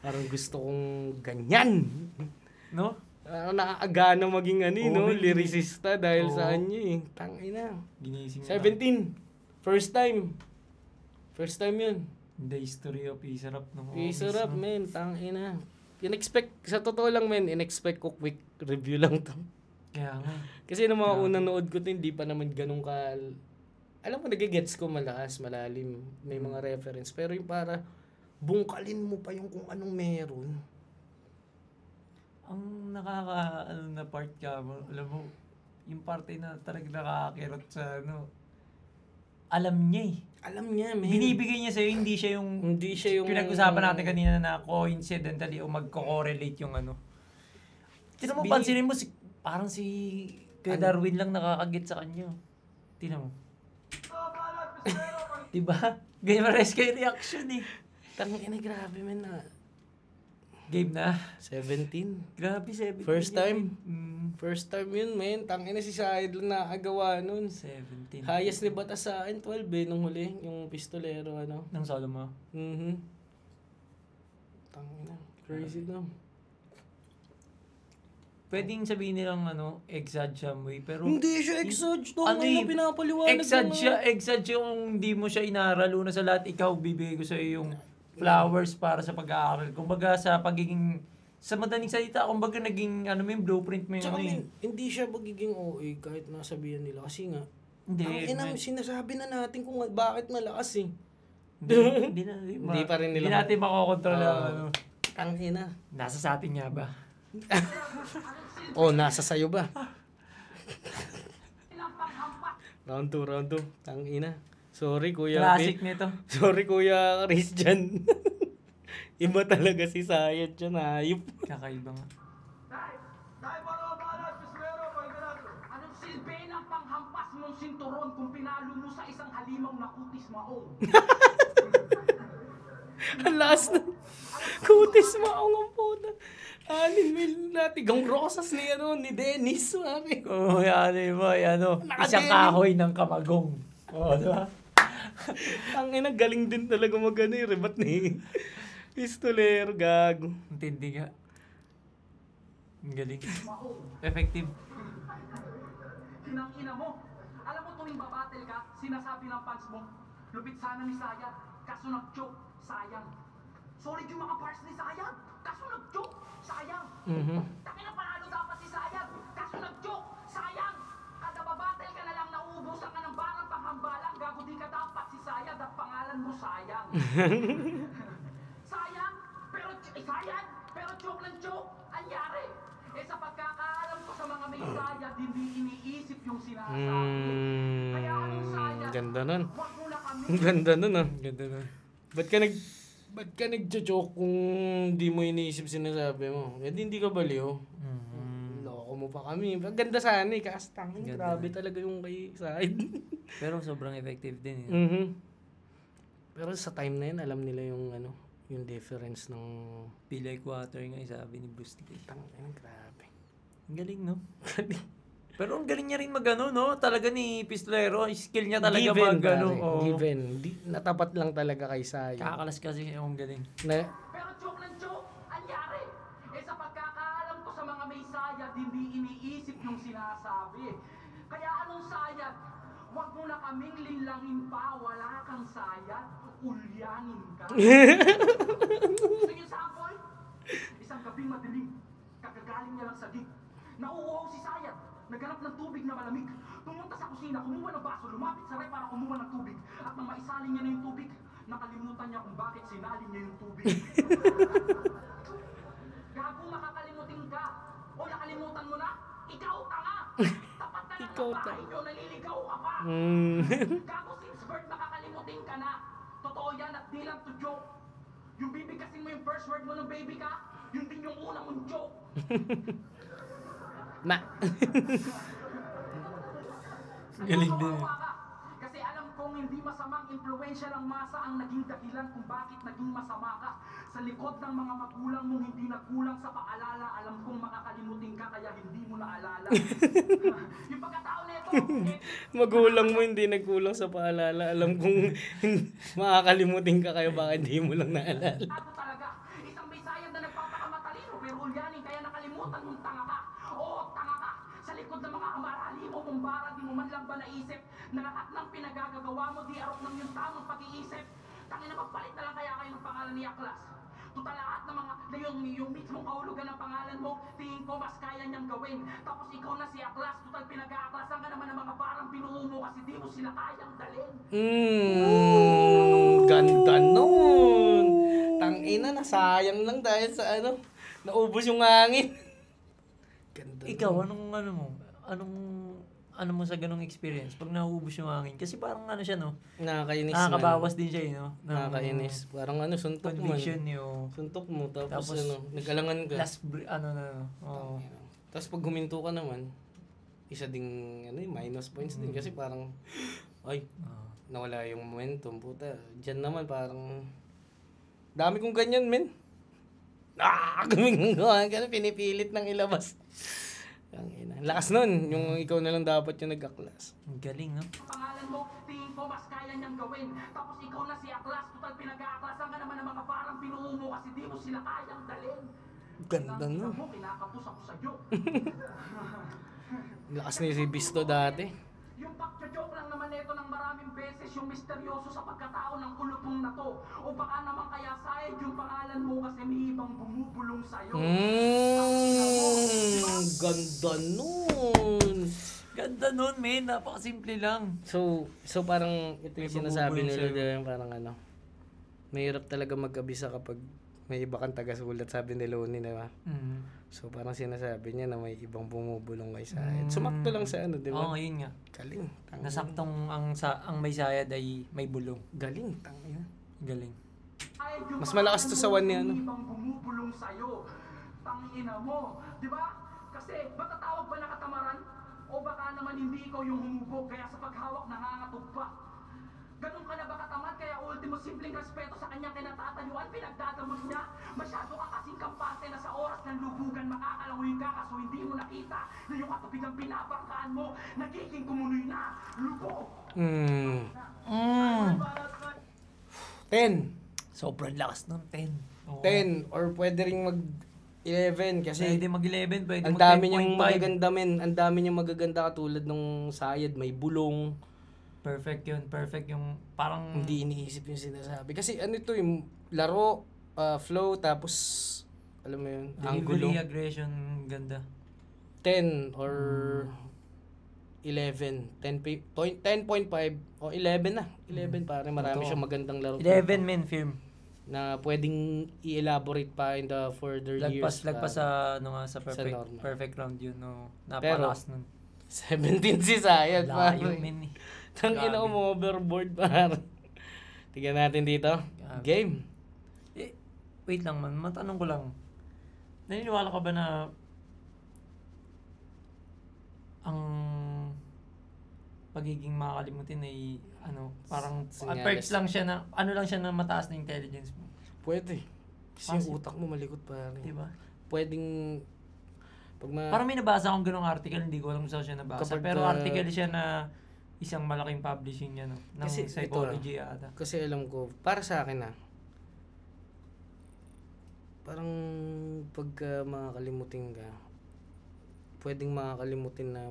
Parang gusto kong ganyan. No? Naaagana maging no, may lyricista dahil Oo. sa kanya eh. Tangina. Ginising 17. First time yun. The history of Isarap ng Isarap, men. Tangina. Sa totoo lang, men, in-expect ko quick review lang to. Kaya nga. Kasi nung mga unang nood ko to, hindi pa naman ganun alam mo, nagigets ko malakas, malalim. May mga reference. Pero yung para, bungkalin mo pa yung kung anong meron. Ang na part ka mo, alam mo, yung parte na talagang nakakakirot sa alam niya eh. Alam niya, men. Binibigay niya sa'yo, hindi siya yung pinag-usapan natin kanina na coincidentally o magko-correlate yung Tinan mo, pansinin mo, parang si Kuya Darwin lang nakakagit sa kanya. Tinan mo. Diba? Ganyan mares kayo reaction eh. Tangina, grabe man na. Game na. 17. Grabe, 7. First time? First time yun, man. Tangina si Sayed lang nakagawa nun. 17. Highest ni Batas sa akin, 12 eh, nung huli. Yung pistolero, ano. Nang solo mo. Tangina, crazy no. Pwedeng sabihin nilang exad siya mo pero... Hindi siya exod. Ano pinapaliwanag exad siya kung hindi mo siya inaral. Una sa lahat, ikaw bibigay ko sa iyo yung flowers para sa pag-aaral. Kumbaga sa pagiging... Sa madaling salita, kumbaga naging yung blueprint mo Tsaka yun. hindi siya magiging OA kahit nasabihan nila. Kasi nga, Hindi. sinasabi na natin kung bakit malakas eh. Hindi pa rin nila. Hindi natin makokontrol ang Tangina. Nasa sa atin nga ba? Nasa sayo ba? round 2. Tangina. Sorry, Kuya. Classic nito. Sorry, Kuya Christian. Iba talaga si Sayed dyan, hayop. Kakaiba nga. Dahil para mabalas, Pistolero, pahinga natin. Anong silbi ng panghampas mong sinturon kung pinalo mo sa isang halimaw na kutis maong? Ang lakas na. Kutis maong ang puta. 6 mil na tigang rosas ni Dennis. Mami. Isang kahoy ng kamagong. Diba? Ang galing din talaga rebat ni Pistolero, gago. Intindi nga. Ang galing. Effective. Kinang-ina mo. Alam mo tuwing babattle ka, sinasabi ng fans mo, lupit sana ni Sayad, kaso nag-joke, sayang. Solid yung mga bars ni Sayad, kaso nag-joke, sayang. Takina panalo dapat si Sayad, kaso nag-joke, sayang. Kada babattle ka na lang nauubusan ka ng barang panghambalang, gago di ka dapat si Sayad at pangalan mo sayang. Sayad, pero joke ng joke, anyari. Sa pagkakaalam ko sa mga may Sayad, hindi iniisip yung sinasabi. Kaya anong Sayad? Ganda nun. Wag mo na kami. Ganda nun ah. Ganda na. Ba't ka nagjo-joke kung di mo iniisip sinasabi mo? Hindi ka baliw. Loko mo pa kami. Ganda sana eh. Kastangin. Grabe talaga yung kay Sayed. Pero sobrang effective din. Pero sa time na yun, alam nila yung yung difference ng... Pilay quarter nga sabi ni Bruce Lee. Grabe. Ang galing, no? Pero ang galing niya rin no? Talaga ni Pistolero, skill niya talaga Given. Natapat lang talaga kay Sayed. Kakalas kasi ang galing. Pero joke ng joke, anyari. Sa pagkakaalam ko sa mga may Sayad, hindi iniisip yung sinasabi. Kaya anong Sayad? Wag mo na kaming linlangin pa, wala kang Sayad, ulyanin ka. Gusto niyo sample? Isang gabing madilim, kagagaling niya lang sa gig. Nauuhaw si Sayad, naghanap ng tubig na malamig. Pumunta sa kusina, kumuha ng baso, lumapit sa rep para kumuha ng tubig. At nang maisalin niya na yung tubig, nakalimutan niya kung bakit sinalin niya yung tubig. Gago, makakalimutin ka. O nakalimutan mo na? Ikaw tanga! Tapat na lang Ikaw ang bahay niyo, naliligaw ka pa! Gago, since birth makakalimutin ka na. Totoo yan at di lang to joke. Yung bibigkasin mo yung first word mo ng baby ka, yun din yung unang mong joke. Galing din. Kasi alam kong hindi masamang impluensya ng masa ang naging dahilan kung bakit naging masama ka. Sa likod ng mga magulang mong hindi nagkulang sa paalala, alam kong makakalimutin ka kaya hindi mo naalala. Yung pagkatao nito, Magulang mo hindi nagkulang sa paalala. Alam kong makakalimutin ka kaya baka hindi mo lang naalala. ako talaga, isang may Sayad na nagpapakamatalino pero ulyanin kaya nakalimutan mong tanga ka. Oo, tanga ka. Sa likod ng mga amarali mo, kumbara, di mo man lang ba naisip na lahat ng pinagagagawa mo, di arok ng yung tamang pag-iisip. Tangina, magpalit na lang kaya kayo ng pangalan ni Aklas. Total lahat ng mga, na yung mismong kahulugan ng pangalan mo, tingin ko mas kaya niyang gawin. Tapos ikaw na si Aklas, total pinag-aaklasan ka naman ng mga barang binuo mo kasi di mo sila kayang dalhin. Ganda nun. Tangina, nasayang lang dahil sa naubos yung hangin. Ganda Ikaw, anong mo sa ganong experience pag naubos yung hangin? Kasi parang siya, no? Nakakainis. Nakakabawas din siya, no? Nakakainis. Parang suntok mo. Conviction yung... Suntok mo, tapos Tapos, nag-alangan ka. Oo. Tapos pag huminto ka naman, isa ding minus points din kasi parang Ay, nawala yung momentum. Puta, dyan naman parang... Dami kong ganyan, men. Guminggawa ka na, pinipilit ng ilabas. Ang ina. Lakas nun, yung ikaw na lang dapat yung nag-aklas. Ang galing, no? Pangalan mo, tingin ko mas kaya niyang gawin. Tapos ikaw na si Aklas, total pinag-aaklasan ka naman ng mga parang pinuo mo kasi di mo sila kayang dalhin. Ganda nun. Mo, kinakapos ako sa'yo. Lakas ni si Bisto dati. Yung pagjo-joke lang naman nito ng maraming beses yung misteryoso sa pagkatao ng ulupong na to. O baka naman kaya sayad yung pangalan mo kasi may ibang bumubulong sa'yo. Ganda nun. Ganda nun, men. Napakasimple lang. So parang ito yung May sinasabi bumubulong nila sa'yo. dyan, parang ano, mahirap talaga mag-abisa kapag may iba kang taga-sulat, sabi ni Loni, diba? So parang sinasabi niya na may ibang bumubulong kay Sayad. Sumakto lang sa ano, di ba? Oo, yun nga. Galing. Tangina. Nasaktong ang may sayad ay may bulong. Galing. Tangina. Galing. Mas malakas to sa one ni ano. Ibang bumubulong sa'yo. Tangina mo. Di ba? Kasi matatawag ba na katamaran? O baka naman hindi ikaw yung humubog kaya sa paghawak nangangatog pa. Ganun ka na ba katamad kaya ultimo simpleng respeto sa kanyang kinatatayuan pinagdadamot niya? Masyado ka kasing kampante na sa oras ng lubugan makakalangoy ka kaso hindi mo nakita na yung katubigang pinapangkaan mo nagiging kumunoy na. Lubog! 10. Sobrang lakas nun, 10. Oo. 10 or pwede ring mag 11 kasi Pwede mag-11, pwede ang mag-10.5. dami niyang magaganda men, ang dami niyang magaganda katulad nung Sayad, may bulong, Perfect yun, perfect yung parang... hindi iniisip yung sinasabi. Kasi ano ito yung laro, flow, tapos alam mo yun, Delivery, angulo. aggression, ganda. 10 or 11, 10.5 o 11 na. 11 pare, marami Totoo. siyang magandang laro. 11 men, firm. Na pwedeng i-elaborate pa in the further years. Lagpas sa, ano nga, sa perfect, normal. perfect round yun, no. Pero, Napalakas nun. 17 si Sayad, Layo, pare. men. Tang ina mo overboard pare. Tingnan natin dito. Game. Eh, wait lang man, matanong ko lang. Naniniwala ka ba na ang pagiging makakalimutin ay ano, parang Senyales. perks lang siya na ano lang siya na mataas na intelligence mo. Pwede. Kasi yung utak mo malikot pare. Di ba? Pwedeng pag Parang may nabasa akong ganung article, hindi ko alam kung saan siya nabasa. Kapag, pero article siya na isang malaking publishing niya, no? Ng Kasi psychology ata. kasi alam ko, para sa akin parang pagka makakalimutin ka, pwedeng makakalimutin na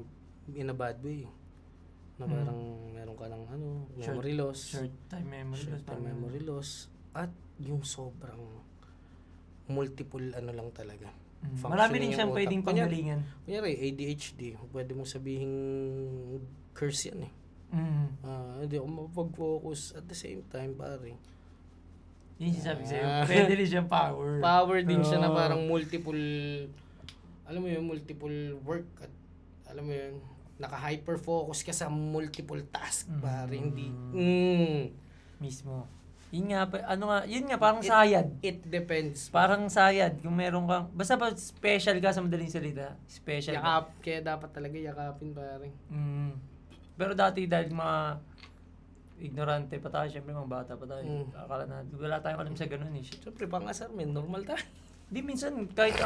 in a bad way. Na parang meron ka ng memory loss. Short-time memory loss. Short-time parang memory loss. At yung sobrang multiple lang talaga. Marami Functioning rin siyang yung utak. pwedeng panggalingan. Kunyari, ADHD, pwede mong sabihing curse yan eh. Hindi ako mapag-focus at the same time, pare. Yun yung sinasabi sa'yo. Pwede rin siyang power. Power din siya na parang multiple, alam mo yun, multiple work at alam mo yun, naka-hyper-focus ka sa multiple task, pare, hindi. Mismo. Yun nga, yun nga, parang sayad. It depends. Parang sayad. Kung meron kang, basta ba special ka sa madaling salita, special ka. Kaya dapat talaga yakapin, pare. Pero dati dahil mga ignorante pa tayo, syempre mga bata pa tayo. Akala na, wala tayong alam sa ganun eh. Siyempre, pangasar, men, normal tayo. Di minsan, kahit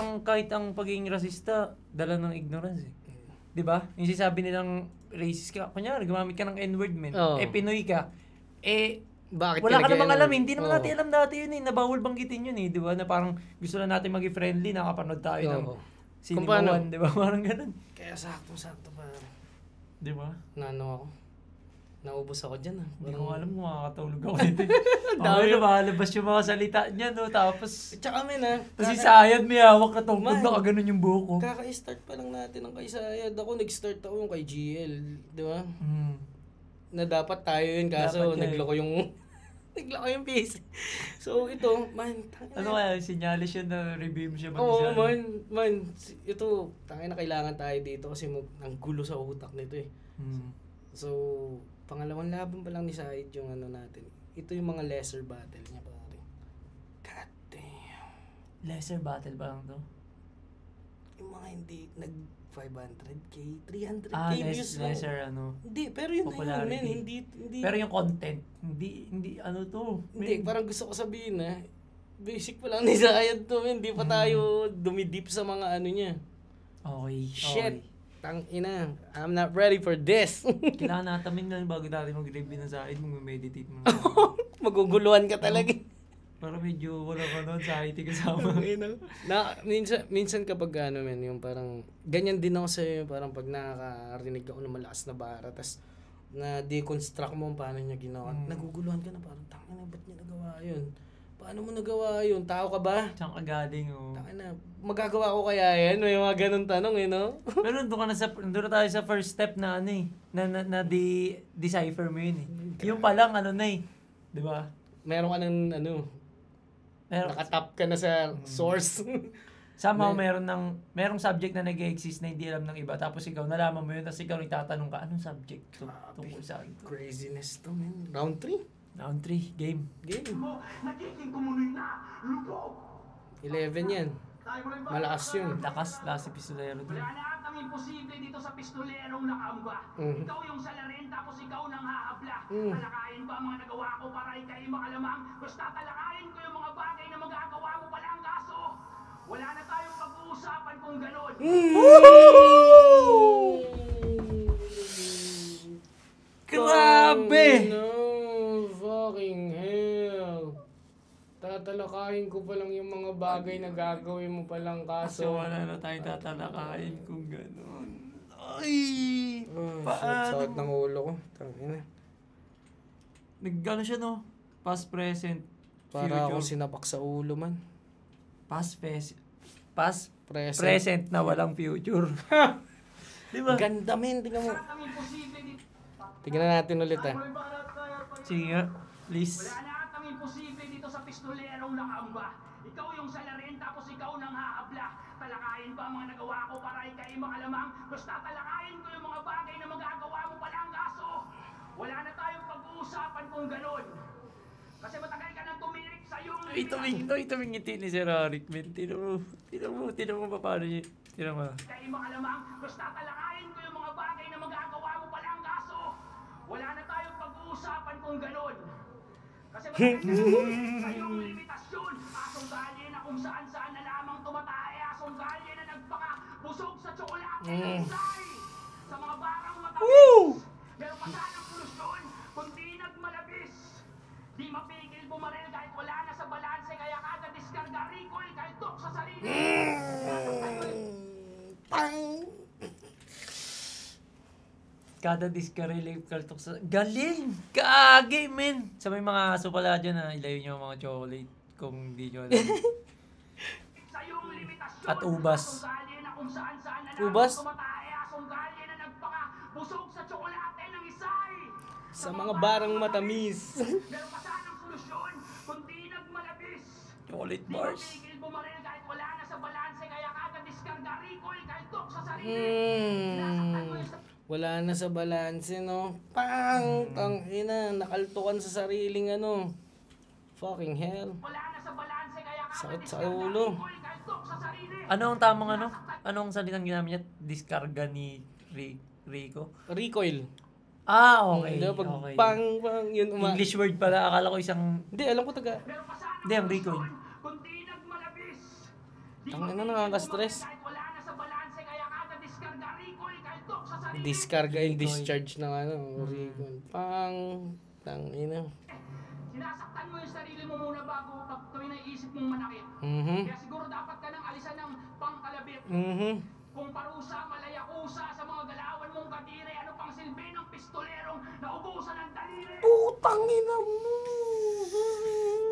ang pagiging rasista, dala ng ignorance eh. Di ba? Yung sinasabi nilang racist ka, kunyari, gumamit ka ng N-word, men. Oo. Pinoy ka. Bakit Wala ka talaga namang yan? alam, hindi naman Oo. natin alam dati yun eh, na bawal banggitin yun eh, di ba? Na parang gusto lang natin maging friendly, nakapanood tayo ng Oo. Cinema Kung paano? One, di ba? Parang ganun. Kaya sakto, pare. Di ba? Ako. Naubos ako dyan, Hindi ko alam kung makakatulog ako dito. Dami na makalabas yung mga salita niya, no? Tapos, Tsaka, men, si Sayad may hawak na tungkod, Man. nakaganon yung buhok ko. Kaka-start pa lang natin ng kay Sayad. Ako, nag-start ako yung kay GL. Di ba? Mm. Na dapat tayo yun, kaso Dapat yan. nagloko yung PC. So, ito, man, Ano kaya, sinyalis yun na review mo siya Oo, mag-isa. man. Ito, tangin na kailangan tayo dito kasi ang gulo sa utak nito eh. Mm. So, pangalawang laban pa lang ni Said yung natin. Ito yung mga lesser battle niya, pare. God damn. Lesser battle ba lang to? Yung mga hindi 500k, 300k views lang. lesser ano. Hindi, pero yun na yun, Popularity. men. Hindi. Pero yung content, hindi ano to. Hindi, parang gusto ko sabihin na, basic pa lang ni Zayad to, men. Hindi pa tayo dumidip sa mga ano niya. Okay. Shit. Tangina, I'm not ready for this. Kailangan natamin lang bago natin mag-review na sa akin, mag-meditate mo. Maguguluhan ka talaga. Para medyo wala ka nun sa IT kasama. Na minsan kapag ano men, yung parang ganyan din ako sa parang pag nakakarinig ako ng malakas na bara tas na deconstruct mo paano niya ginawa. Naguguluhan ka na parang tangina ba't niya nagawa yun? Paano mo nagawa yun? Tao ka ba? Saan ka galing, oh. Tangina, magagawa ko kaya yan? May mga ganun tanong no? Pero doon na tayo sa first step na ano eh, na decipher mo yun eh. Yung palang ano na eh, di ba? Meron ka ng ano, nakatap ka na sa source. Somehow merong subject na nag-exist na hindi alam ng iba, tapos ikaw nalaman mo yun, tapos ikaw itatanong ka, anong subject tungkol sa akin? Craziness to, man. Round 3? Round 3, game. mo, nagiging kumunoy na, lubog! 11 yan. Malakas yun. Lakas si Pistolero din. Wala na atang imposible dito sa pistolerong nakamba. Ikaw yung salarin, tapos ikaw nang hahabla. Talakayin ba ang mga nagawa ko para ikay makalamang? Basta talakayin ko yung mga bagay na magagawa mo pala ang kaso. Wala na tayong pag-uusapan kung gano'n. Grabe! No, fucking hell. Tatalakayin ko pa lang yung mga bagay na gagawin mo palang So kaso. wala na tayong tatalakayin kung gano'n. Ay! Sakit ng ulo ko. Tangina. Nag-ano siya no? Past, present, Para future. ako sinapak sa ulo man. Past, Present. present na walang future. Di ba? Ganda men, tingnan mo. Ang imposible dito. Tingnan natin ulit Sige nga, please. Wala na atang imposible dito sa pistolerong nakamba. Ikaw yung salarin, tapos ikaw nang hahabla. Talakayin ba ang mga nagawa ko para ikay makalamang? Basta talakayin ko yung mga bagay na magagawa mo pala ang kaso. Wala na tayong pag-uusapan kung gano'n. Kasi matagal ka nang tumirik sa iyong Ito ngiti ni Sir Arik, men. Tino mo pa paano niya. Tino mo. Ikay makalamang, basta talakayin ko yung mga bagay na magagawa mo pala ang kaso. Wala na tayong pag-uusapan kung gano'n. Kasi matagal ka nang tumirik sa iyong limitasyon. Asong galye na kung saan-saan na lamang tumatay. Asong galye na nagpaka-busog sa tsokolate ng isay. Sa mga barang matamis. Meron pa sanang solusyon, kundi nagmalabis. Di mapigil bumaril kahit wala na sa balanse, kaya kada diskarga recoil kahit tok sa sarili. Kada diskarelay kaltok sa... Galing! Kaagi, men! Sa may mga aso pala dyan na ilayo nyo ang mga chocolate kung di nyo alam. Sa iyong limitasyon, At ubas. asong galye na kung saan-saan na Ubas? lamang tumatay. Asong galye na nagpaka-busog sa tsokolate ng isay. Sa mga barang matamis. Meron pa sanang solusyon, kundi nagmalabis. Chocolate Di bars. mapigil bumaril kahit wala na sa balanse, kaya kada diskarga recoil kahit tok sa sarili. Sinasaktan mo yung Wala na sa balanse, no? Pang! Tangina, nakaltukan sa sariling ano. Fucking hell. wala na sa balanse, kaya kada Sakit sa diskarga ulo. recoil kahit tok sa sarili. Ano ang tamang ano? Anong salitang ginamit niya? Diskarga ni Rico? Recoil. Ah, okay. Diba, pag Okay. pang, yun English word pala. Akala ko isang... Hindi, alam ko taga. Meron pa sanang Hindi, ang recoil. solusyon, kundi nagmalabis. Di Tangina, mapigil nakaka-stress. bumaril kahit wala na sa balanse, kaya kada diskarga recoil kahit tok sa sarili. Discarga and discharge ng ano. Recoil. Pang! Tangina. Sinasaktan mo yung sarili mo muna bago tuwing naiisip mong manakit. Kaya siguro dapat ka nang alisan ng pangkalabit. Kung parusa, malayakusa sa mga galawan mong kadire, ano pang silbi ng pistolerong naubusan ng daliri? Putang ina mo!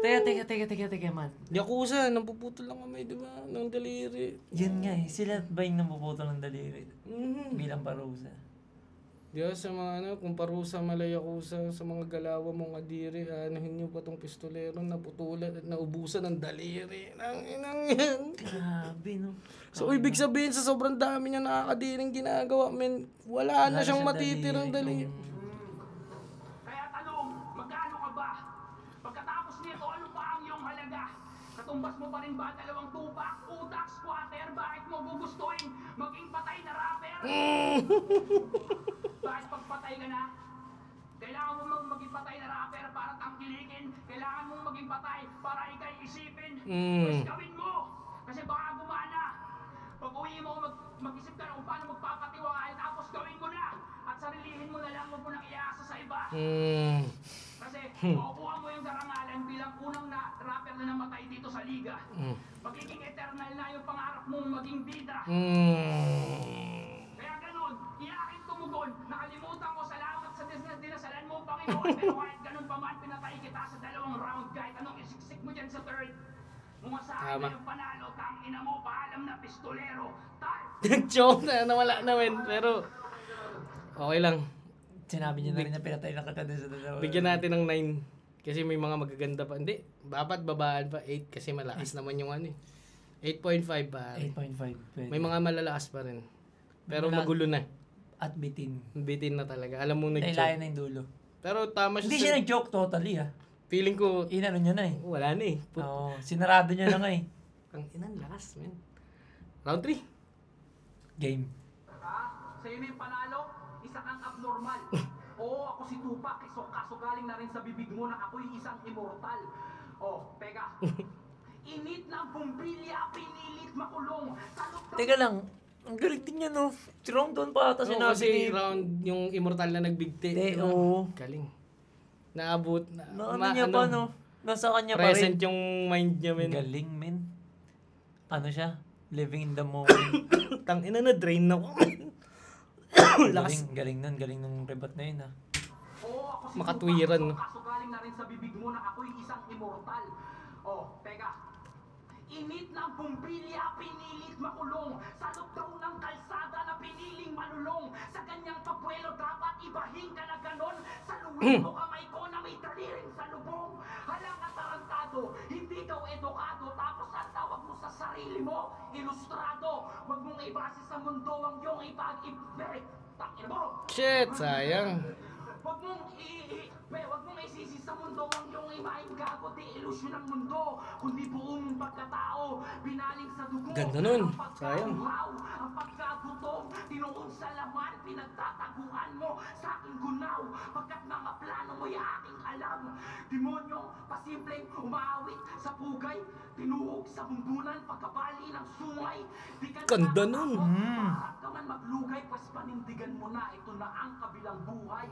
Teka, man. Yakuza, napuputol lang kamay, di ba? Ng daliri. Yun nga eh. Sila ba yung napuputol ng daliri? Bilang parusa. Di ba, sa mga ano, kung parusa, malayakusa, sa mga galawa mong kadiri, anuhin nyo pa tong pistolero, naputulan at naubusan ng daliri. Nang inang yan. Grabe, no? So, ibig sabihin, sa sobrang dami niya nakakadiring ginagawa, men, wala na siyang matitirang daliri. Kaya tanong, magkano ka ba? Pagkatapos nito, ano pa ang iyong halaga? Sa Katumbas mo pa rin ba dalawang tupak, utak, squatter? Bakit mo gugustuhin maging patay na rapper? Bakit pagpatay ka na? Kailangan mo maging patay na rapper para tangkilikin. Kailangan mong maging patay para ikay isipin. Pues gawin mo! Kasi baka gumana. Pag uwi mo, mag-isip ka na kung paano magpapatiwala, tapos gawin mo na. At sarilihin mo na lang, huwag mo nang iasa sa iba. Kasi makukuha mo yung darangalan bilang unang rapper na namatay dito sa liga. Magiging eternal na yung pangarap mong maging bida. Kaya ganun, iyakin tumugon. Nakalimutan ko, salamat sa dinasalan mo, Panginoon. Pero kahit ganun pa man, pinatay kita sa 2 round. Kahit anong isiksik mo dyan sa third. Mumasahin na yung panalo, tangina mo, paalam na pistolero. Nag-choke na, nawala namin. Pero, okay lang. Sinabi niya na rin na pinatay na kagad sa dalawa. Bigyan natin ng 9. Kasi may mga magaganda pa. Hindi, dapat babaan pa 8 kasi malakas naman yung ano eh. 8.5 pa. 8.5. May mga malalakas pa rin. Pero Wala. magulo na. At bitin. Bitin na talaga. Alam mo Dahil nag-choke. layo na yung dulo. Pero tama siya. Hindi siya nag-joke totally Feeling ko, Inano niya na eh. wala na eh. Oo, sinarado niya na nga eh. Ang inang lakas, man. Round 3. Game. Sa'yo na yung panalo, isa kang abnormal. Oo, ako si Tupac, kaso galing na rin sa bibig mo na ako'y isang immortal. Oh, teka. Init ng bumbilya, pinilit makulong. Teka lang, ang galing din niya no. Si Rongdon pa ata Oo, sinabi kasi ni... round yung immortal na nagbigti. Oo. Oh. Galing. Naabot. Ano niya pa no? Nasa kanya pa present rin. yung mind niya, men. Galing men. Ano siya? Living in the moment. Tangina na, drain na ko. galing nung rebat na yun Oo, ako si Makatwiran, Tupac, no? kaso galing na rin sa bibig mo na ako'y isang immortal. Oh, teka. Init ng bumbilya, pinilit makulong. Sa lubdaw ng kalsada na piniling malulong. Sa ganyang papuelo dapat ibahin ka na ganon. Sa luwin mo kamay ko na may daliring sa lubong. Halang atarantado, hindi daw edukado. Tapos ang tawag mo sa sarili mo, ilustrado. Huwag mong ibase sa mundo ang iyong ipag-ibig. Takin mo! Shit, sayang. Huwag mong isisi sa mundo ang iyong imahin gago, di ilusyon ng mundo, kundi buong pagkatao, binaling sa dugo. Ganda nun, ang sayang. pagkabuhaw, ang pagkagutom, tinuon sa laman, pinagtataguan mo sa aking gunaw, pagkat mga plano mo'y aking alam. Demonyong pasimpleng umaawit sa pugay, tinuog sa bumbunan, pagkabali ng sungay. Di ka Ganda nun. Paharap ka man maglugay, pues panindigan mo na, ito na ang kabilang buhay.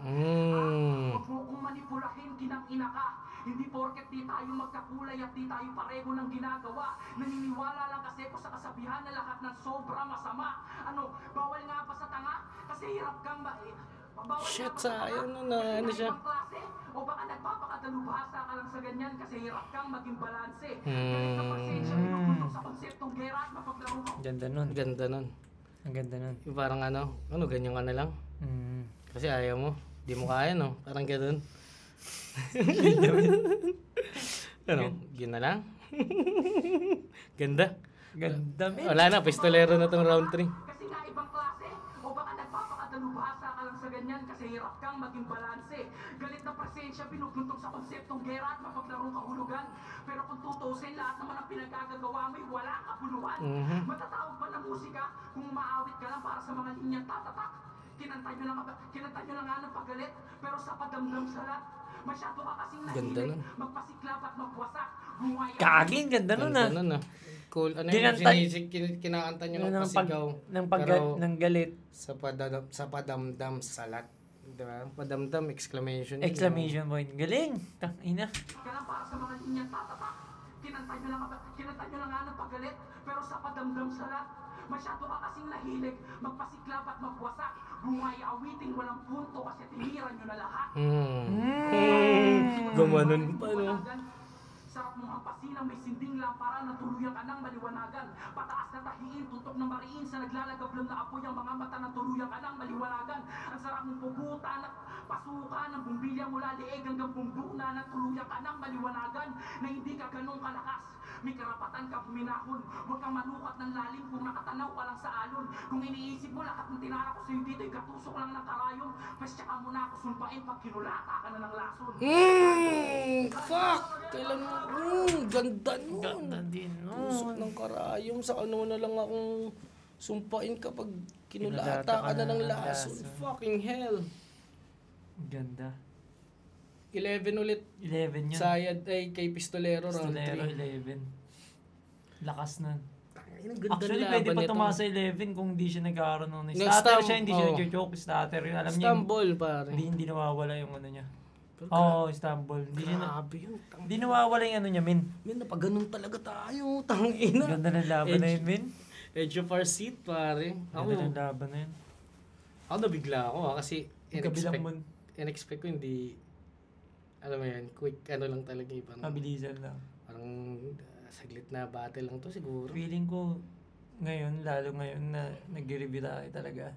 Huwag mo kong manipulahin, kinang-ina ka. Hindi porket di tayo magkakulay at di tayo pareho ng ginagawa. Naniniwala lang kasi ko sa kasabihan na lahat ng sobra masama. Ano, bawal nga ba sa tanga? Kasi hirap kang bawal Shit, nga ba sa tanga? sayang na ano Hindi siya. ibang klase? O baka nagpapakadalubhasa ka lang sa ganyan kasi hirap kang maging balanse. Galit na pasensya, pinupundok sa konseptong gera at mapaglaro ka. Ganda nun. Ganda nun. Ang ganda nun. Yung parang ano, ganyan ka na lang. Mm. Kasi ayaw mo. Di mo kaya, no? Parang ganun. Ano? Yun na lang? Ganda. Ganda men. Wala na, pistolero na tong round 3. Kasi nga ibang klase, o baka nagpapakadalubhasa ka lang sa ganyan kasi hirap kang maging balanse. Galit na presensya, pinupuntong sa konseptong gera at mapaglarong kahulugan. Pero kung tutusin, lahat naman ang pinagkagagawa mo'y wala kabuluhan. Matatawag ba ng musika kung maawit ka lang para sa mga linyang tatatak? Kinanta nyo na nga ng pagalit, pero sa padamdam salat. Masyado ka kasing Ganda nahilig, nun. magpasiklab at magwasak. Buhay ang Kaging ganda nun Ganda nun, ah. Cool. Ano yun? Kinakanta nyo ng pasigaw. ng galit. Sa padamdam salat. Diba? Padamdam, exclamation. Exclamation point. Galing. Ina. ka lang para sa mga linyang tatatak. Kinanta nyo na nga ng pagalit, pero sa padamdam salat. Masyado ka kasing nahilig, magpasiklab at magwasak. Buhay awiting walang punto kasi tiniran nyo na lahat. Gumanon pa, no? Sarap mong hampasin ang may sinding lampara na tuluyan ka ng maliwanagan. Pataas na tahiin, tutok ng mariin sa naglalagablong na apoy ang mga mata na tuluyan ka ng maliwanagan. Ang sarap mong pugutan at pasukan ng Kung bilyang mula leeg hanggang bumbong na tuluyan ka ng maliwanagan na hindi ka ganun kalakas. May karapatan ka puminahon. Huwag kang manukat ng lalim kung nakatanaw ka lang sa alon. Kung iniisip mo lahat ng tinara ko sa'yo dito'y katusok lang ng karayong, pwes tsaka mo na ako sumpain pag kinulata ka na ng lason. Fuck! Kailan mo? Ganda nun. Ganda din, no? Tusok ng karayom. Sa ano na lang akong sumpain kapag Kinulata kinulata ka na ng lason. Fucking hell. Ganda. 11 ulit. 11 yun. Sayad ay kay Pistolero round Pistolero 3. 11. Lakas nun. Actually, Actually, pwede pa tumasa 11 kung hindi siya nagkakaroon ng Yung starter stam- siya, hindi siya oh. nag-joke. Starter yun. Alam niya, Istanbul, pare. hindi nawawala yung ano niya. Pero Istanbul. Hindi siya grabe yun. hindi nawawala yung ano niya, min. Min, napaganon talaga tayo. Tangina. Ganda ng laban na yun, min. Edge of our seat, pare. Ganda ng laban na yun. Ako nabigla ako kasi Kabilang mo, in-expect ko hindi, alam mo yan, quick ano lang talaga yung parang, mabilisan lang. parang saglit na battle lang to siguro. Feeling ko, ngayon, lalo ngayon na nag-review tayo talaga,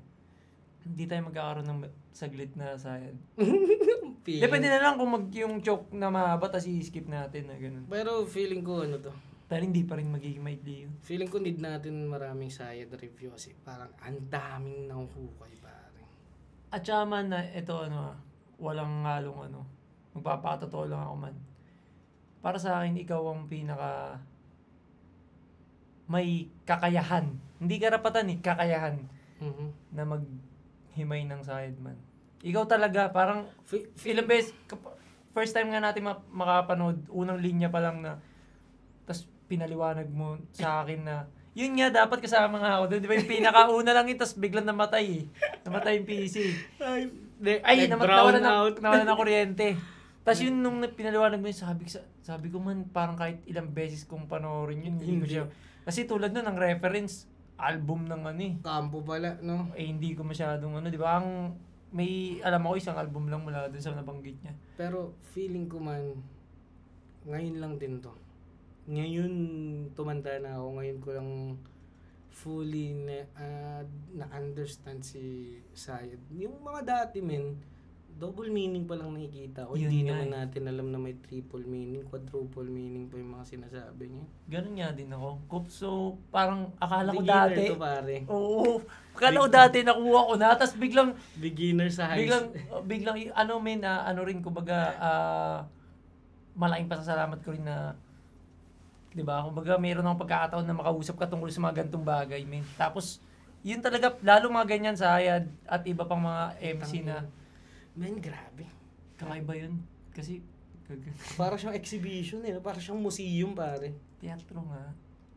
hindi tayo magkakaroon ng saglit na sayad. Depende na lang kung yung choke na mahaba, tas i-skip natin na ganun. Pero feeling ko ano to, Pero hindi pa rin magiging maikli yun. feeling ko need natin maraming sayad review kasi parang ang daming nahuhukay pare. At saka man na ito walang halong magpapakatotoo lang ako man. Para sa akin, ikaw ang pinaka may kakayahan. Hindi karapatan kakayahan Mhm. na maghimay ng side man. Ikaw talaga, parang ilang beses, first time nga natin makapanood, unang linya pa lang na, tas pinaliwanag mo sa akin na, yun nga, dapat kasama nga ako doon. Di ba yung pinakauna lang yun, tas biglang namatay Namatay yung PC. Ay, brown out. nawalan ng kuryente. Tas yun, nung pinaliwanag mo yun, sabi ko man, parang kahit ilang beses kong panoorin yun, hindi ko siya. Kasi tulad nun, ang reference, album ng Kampo pala, no? hindi ko masyadong di ba? May, alam ako, isang album lang mula dun sa nabanggit niya. Pero feeling ko man, ngayon lang din to. Ngayon, tumanda na ako. Ngayon ko lang fully na-understand si Sayed. Yung mga dati, men, double meaning pa lang nakikita ko. Yun Hindi nga naman natin alam na may triple meaning, quadruple meaning pa yung mga sinasabi niya. Ganun nga din ako. So, parang akala ko Beginner dati. to, pare. Oo. Akala ko dati nakuha ko na. Tapos biglang, Beginner sa high biglang, rin, kumbaga, malaking pasasalamat ko rin na, di ba? Kumbaga, mayroon akong pagkakataon na makausap ka tungkol sa mga gantong bagay, men. Tapos, yun talaga, lalo mga ganyan sa Hayad at iba pang mga MC na, Men, grabe. kakaiba yun. Kasi, Para siyang exhibition para siyang museum, pare. teatro nga.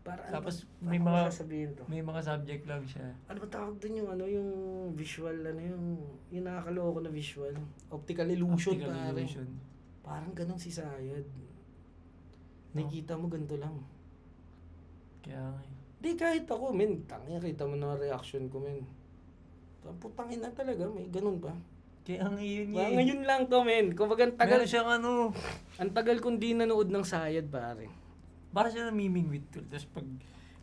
ano Tapos, ba, may paano mga, ko sasabihin to? may mga subject lang siya. Ano ba tawag doon yung visual, yung nakakaloko na visual? Optical illusion, Optical pare. illusion. Parang ganun si Sayad. Nakikita mo ganito lang. Kaya nga. Di kahit ako, men. Tangina, kita mo na reaction ko, men. Putangin na talaga, may ganun pa. Kaya nga yun Mga ngayon lang to, men. Kumbaga, ang tagal, Meron siyang ang tagal kong di nanood ng Sayad, pare. para siya namiming with tool. Tapos pag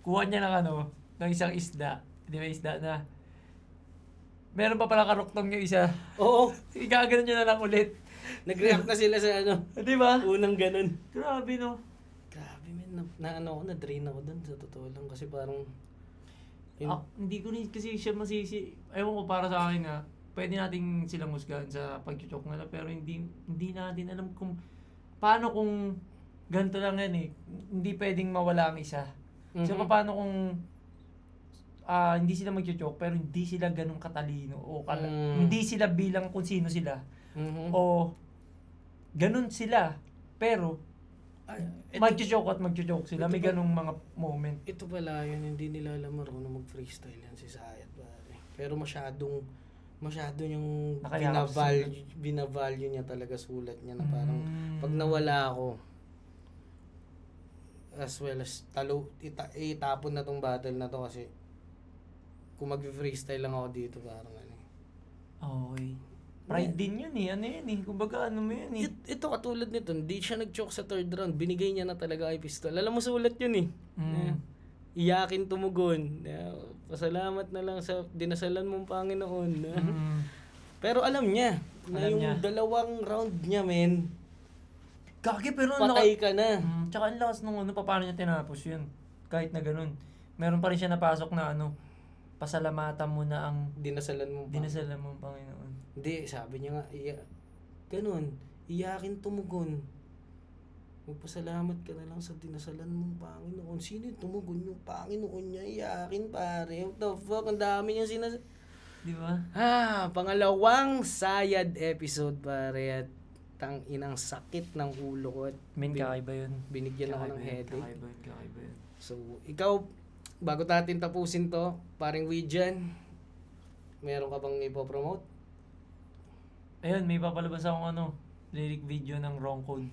kuha niya ng ng isang isda, di ba isda na, meron pa pala karuktong yung isa. Oo, Igaganon niya na lang ulit. nag-react na sila sa Di ba? unang ganun. Grabe no. Grabe, men. Na-drain ako dun, sa totoo lang. Kasi parang, Hindi ko rin kasi siya masisi. Ewan ko para sa akin pwede nating silang husgahan sa pag-chok nila pero hindi natin alam kung paano kung ganito lang yan Hindi pwedeng mawala ang isa. So paano kung hindi sila mag-chok pero hindi sila ganun katalino o hindi sila bilang kung sino sila. O ganun sila pero mag-joke sila. May ganung mga moment. Ito pala yun, hindi nila alam marunong mag-freestyle yan si Sayad, pare. Pero masyado yung Nakayakap binavalue niya talaga sulat niya na parang pag nawala ako, as well as itapon na tong battle na to kasi kung mag-freestyle lang ako dito parang Okay. Pride din yun Kumbaga mo yun Ito katulad nito, hindi siya nag-choke sa third round, binigay niya na talaga kay Pistol. Alam mo sulat yun Iyakin tumugon. Pasalamat na lang sa dinasalan mong Panginoon. Pero alam niya na Alam yung niya. dalawang round niya, men, Kaki, pero patay ka na. Tsaka ang lakas nung paano niya tinapos yun. Kahit na ganun. Meron pa rin siya napasok na pasalamatan mo na ang Dinasalan mo. dinasalan mo ang Panginoon. Hindi, sabi niya nga, ganun, iyakin tumugon. Magpasalamat ka na lang sa dinasalan mong Panginoon. Sino yung tumugon yung Panginoon niya? Iyakin, pare. What the fuck? Ang dami niyang Di ba? pangalawang sayad episode, pare. At inang sakit ng ulo ko. At Kakaiba yun. binigyan ako ng headache. Kakaiba yun. So, ikaw, bago natin tapusin to, paring Widjan, meron ka bang ipopromote? Ayun, may papalabas akong lyric video ng Wrong Code.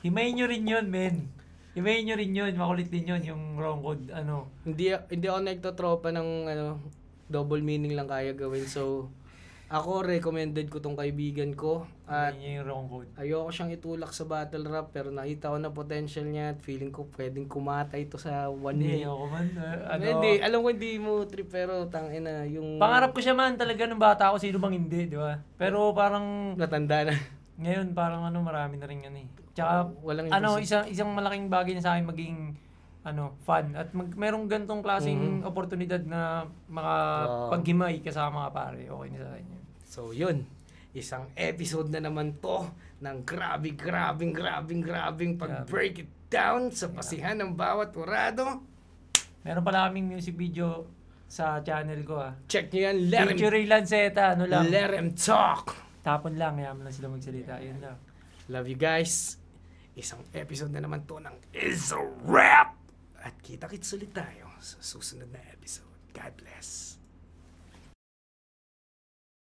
Himayin nyo rin yun, men. Himayin nyo rin yun. Makulit din yun, yung Wrong Code, Hindi ako nagtotropa ng double meaning lang kaya gawin. So, ako recommended ko tong kaibigan ko at Himayin nyo yung Wrong Code. ayoko siyang itulak sa battle rap pero nakita ko na potential niya at feeling ko pwedeng kumatay to sa one Hindi, way. ako man. Hindi, alam ko hindi mo trip pero tangina yung Pangarap ko siya man talaga nung bata ako, sino bang hindi, di ba? Pero parang, natanda na. ngayon parang marami na rin yan eh. Tsaka, Walang isang malaking bagay na sa akin maging fun. At merong gantong klaseng oportunidad na makapaghimay kasama mga pare. Okay na sa akin yun. So yun, isang episode na naman to ng grabing pag-break it down sa pasihan ng bawat orado. Meron pala kaming music video sa channel ko Check nyo yan, let Featuring Lanceta, lang. him talk. Tapon lang, yaman lang sila magsalita. Yun lang. Love you guys. Isang episode na naman to ng Is a Wrap. At kita-kits ulit tayo sa susunod na episode. God bless.